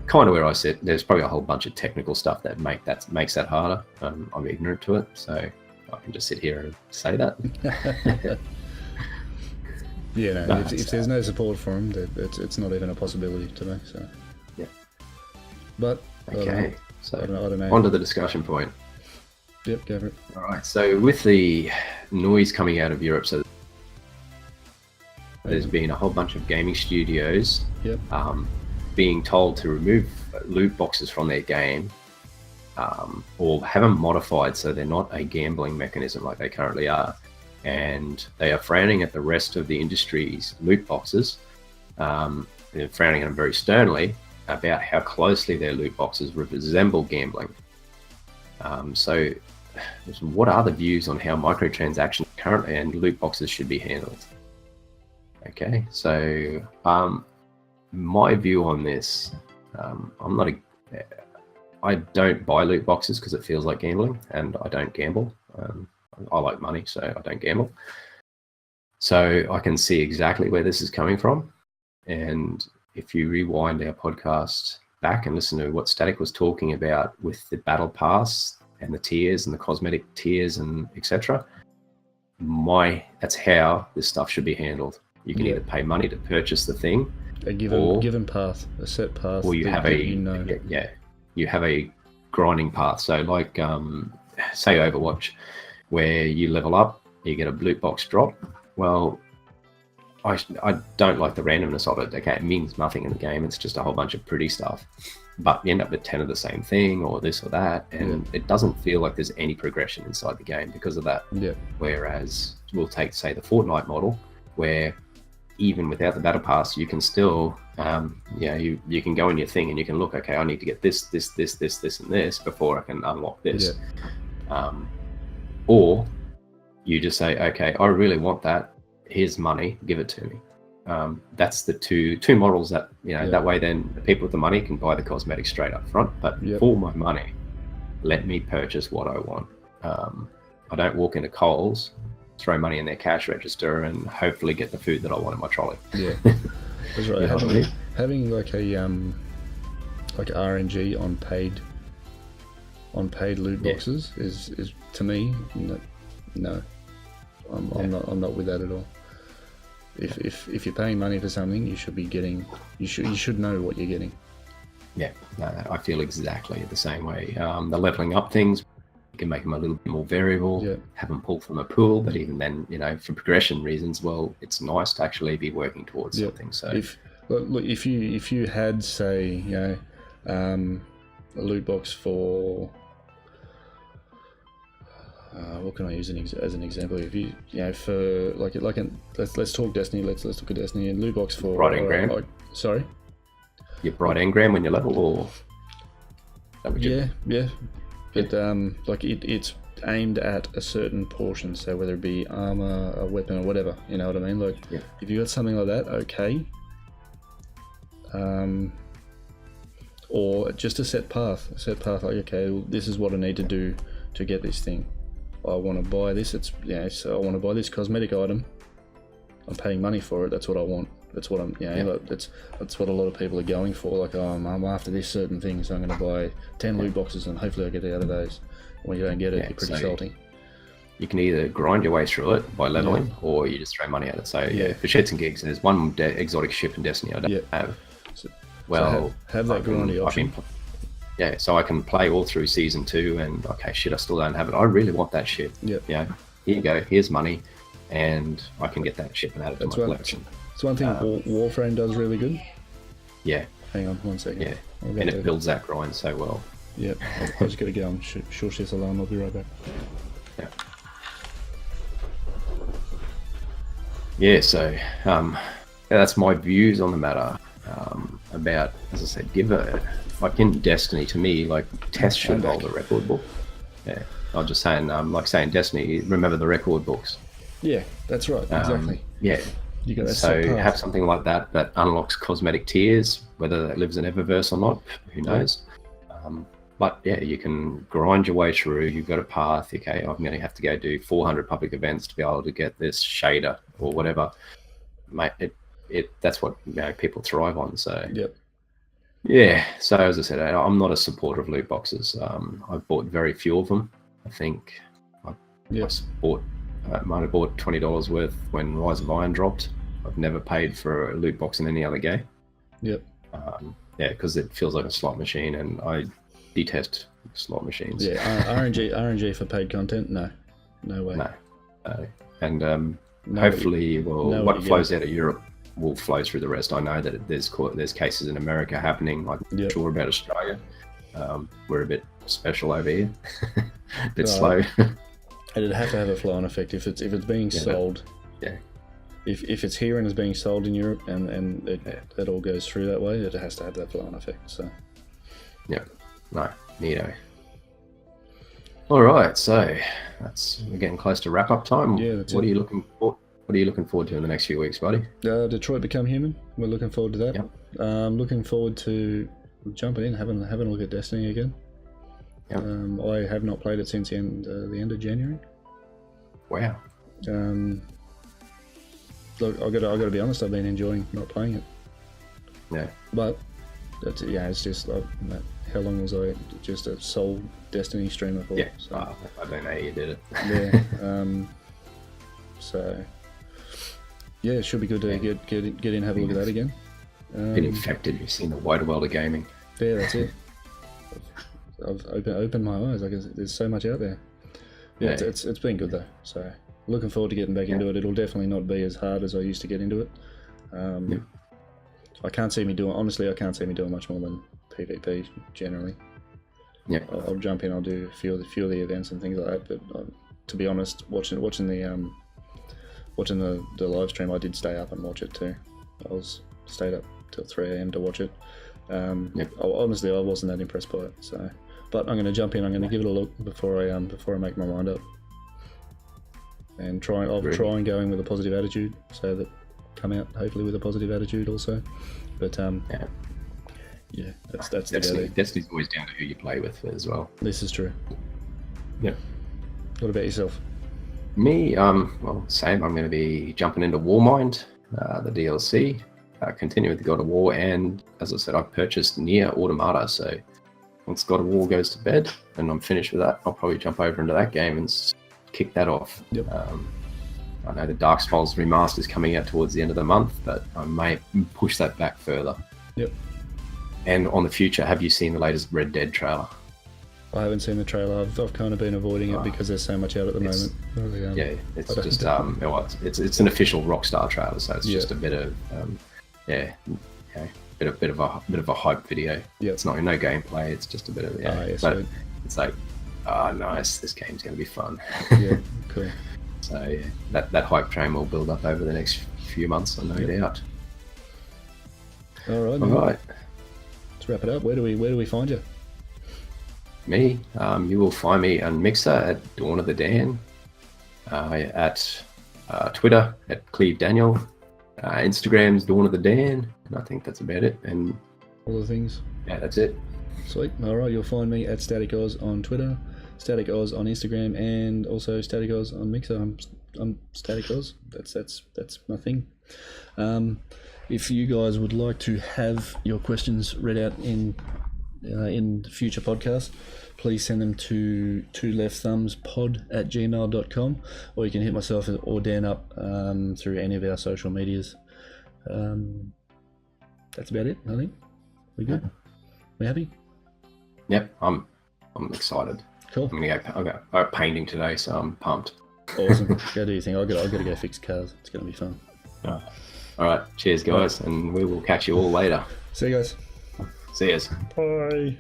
Kind of where I sit. There's probably a whole bunch of technical stuff that makes that harder. I'm ignorant to it, so I can just sit here and say that. Yeah, no. If there's no support for them, it's not even a possibility to me. So yeah. But okay, so I don't know. On to the discussion point. Yep, go for it. All right. So with the noise coming out of Europe, so there's been a whole bunch of gaming studios being told to remove loot boxes from their game, or have them modified so they're not a gambling mechanism like they currently are. And they are frowning at the rest of the industry's loot boxes. They're frowning at them very sternly about how closely their loot boxes resemble gambling. So what are the views on how microtransactions currently and loot boxes should be handled? Okay, so my view on this, I don't buy loot boxes because it feels like gambling, and I don't gamble. I like money, so I don't gamble. So I can see exactly where this is coming from. And if you rewind our podcast back and listen to what Static was talking about with the battle pass and the tiers and the cosmetic tiers and etc., that's how this stuff should be handled. You can either pay money to purchase the thing, a given path, a set path, or you have you have a grinding path. So like say Overwatch, where you level up, you get a loot box drop. Well, I don't like the randomness of it. Okay, it means nothing in the game. It's just a whole bunch of pretty stuff. But you end up with 10 of the same thing or this or that, and it doesn't feel like there's any progression inside the game because of that. Yeah. Whereas we'll take, say, the Fortnite model, where even without the battle pass, you can still, you can go in your thing and you can look, okay, I need to get this, and this before I can unlock this. Yeah. Or you just say, okay, I really want that. Here's money, give it to me. That's the two models that, that way then the people with the money can buy the cosmetics straight up front. But for my money, let me purchase what I want. I don't walk into Coles, throw money in their cash register and hopefully get the food that I want in my trolley. Yeah, that's right. Having like a like RNG on paid loot boxes is to me no. I'm not with that at all. If you're paying money for something, you should be getting. You should know what you're getting. Yeah, no, I feel exactly the same way. The leveling up things, you can make them a little bit more variable. Have them pull from a pool, but even then, for progression reasons, well, it's nice to actually be working towards something. So if you had, say, a loot box for. What can I use as an example? If for let's talk Destiny. Let's look at Destiny and loot box for Bright Engram. Sorry, your Bright Engram when you level, or but it's aimed at a certain portion. So whether it be armor, a weapon, or whatever, you know what I mean. If you got something like that, okay. Or just a set path. Like, okay, well, this is what I need to do to get this thing. I want to buy this. So I want to buy this cosmetic item. I'm paying money for it. That's what I want. That's what I'm. That's what a lot of people are going for. Like, I'm after this certain thing, so I'm going to buy 10 loot boxes, and hopefully I get out of those. When you don't get it, you're pretty salty. You can either grind your way through it by leveling, or you just throw money at it. So for shits and gigs, there's one exotic ship in Destiny I don't have. So have that grindy option. So I can play all through season 2 and okay, shit, I still don't have it. I really want that shit. Here you go, here's money, and I can get that shit and add it to my collection. It's one thing Warframe does really good. Yeah. Hang on 1 second. Yeah. And it builds that grind so well. Yep. I just gotta go on short shifts alarm, I'll be right back. So that's my views on the matter. About, as I said, like in Destiny, to me, like Test should hold a record book. Yeah, I'm just saying, like saying Destiny, remember the record books. Yeah, that's right, exactly. You got that have something like that unlocks cosmetic tiers, whether that lives in Eververse or not, who knows. But yeah, you can grind your way through. You've got a path. Okay, I'm going to have to go do 400 public events to be able to get this shader or whatever. Mate, that's what people thrive on. So Yep. yeah. So as I said, I'm not a supporter of loot boxes. I've bought very few of them. I think I might have bought $20 worth when Rise of Iron dropped. I've never paid for a loot box in any other game. Yep. Yeah, because it feels like a slot machine, and I detest slot machines. Yeah, RNG for paid content? No way. No. And hopefully, what flows out of Europe will flow through the rest. I know that there's cases in America happening. I'm not sure about Australia. We're a bit special over here, a bit slow. It'd have to have a flow-on effect if it's being sold. If it's here and is being sold in Europe and it all goes through that way, it has to have that flow-on effect. So. Yep. No. Neato. All right. So we're getting close to wrap-up time. Yeah. What are you looking for? What are you looking forward to in the next few weeks, buddy? Detroit Become Human. We're looking forward to that. Yep. Looking forward to jumping in, having a look at Destiny again. Yep. I have not played it since the end of January. Wow. Look, I got to be honest. I've been enjoying not playing it. Yeah. But it's just how long was I just a sole Destiny streamer for? Yeah. So, I don't know how you did it. Yeah. So yeah, it should be good to get in and have a look at that again. Been infected. You've seen the wider world of gaming. Yeah, that's it. I've opened my eyes. I guess there's so much out there. Yeah, it's been good though. So looking forward to getting back into it. It'll definitely not be as hard as I used to get into it. I can't see me doing much more than PvP generally. Yeah, I'll jump in. I'll do a few of the events and things like that. But to be honest, watching the live stream, I did stay up and watch it too. Stayed up till 3 a.m. to watch it. Honestly, I wasn't that impressed by it. So, but I'm going to jump in. I'm going to give it a look before I make my mind up, and I'll try and go in with a positive attitude, so that come out hopefully with a positive attitude also. But that's Destiny's always down to who you play with as well. This is true. Yeah. What about yourself? Me, well, same. I'm going to be jumping into Warmind, the DLC, continue with the God of War, and as I said, I've purchased Nier Automata, so once God of War goes to bed and I'm finished with that, I'll probably jump over into that game and kick that off. Yep. I know the Dark Souls remaster is coming out towards the end of the month, but I may push that back further. Yep. And on the future, have you seen the latest Red Dead trailer? I haven't seen the trailer. I've kind of been avoiding it because there's so much out at the moment. It's just it's an official Rockstar trailer, so it's just a bit of bit of a hype video. Yeah, it's no gameplay. It's just a bit of but it's like, nice. This game's gonna be fun. Yeah, cool. So that hype train will build up over the next few months, no doubt. All right. Let's wrap it up. Where do we find you? Me, you will find me on Mixer at Dawn of the Dan, at Twitter at Cleve Daniel, Instagram's Dawn of the Dan, and I think that's about it. And all the things. Yeah, that's it. Sweet. All right, you'll find me at Static Oz on Twitter, Static Oz on Instagram, and also Static Oz on Mixer. I'm Static Oz. That's my thing. If you guys would like to have your questions read out in future podcasts, please send them to twoleftthumbspod@gmail.com, or you can hit myself or Dan up through any of our social medias. That's about it, I think. We good? We happy? Yep, I'm excited. Cool. I'm go painting today, so I'm pumped. Awesome. Go do your thing. I've got to go fix cars. It's going to be fun. All right. Cheers, guys, and we will catch you all later. See you guys. See yous. Bye.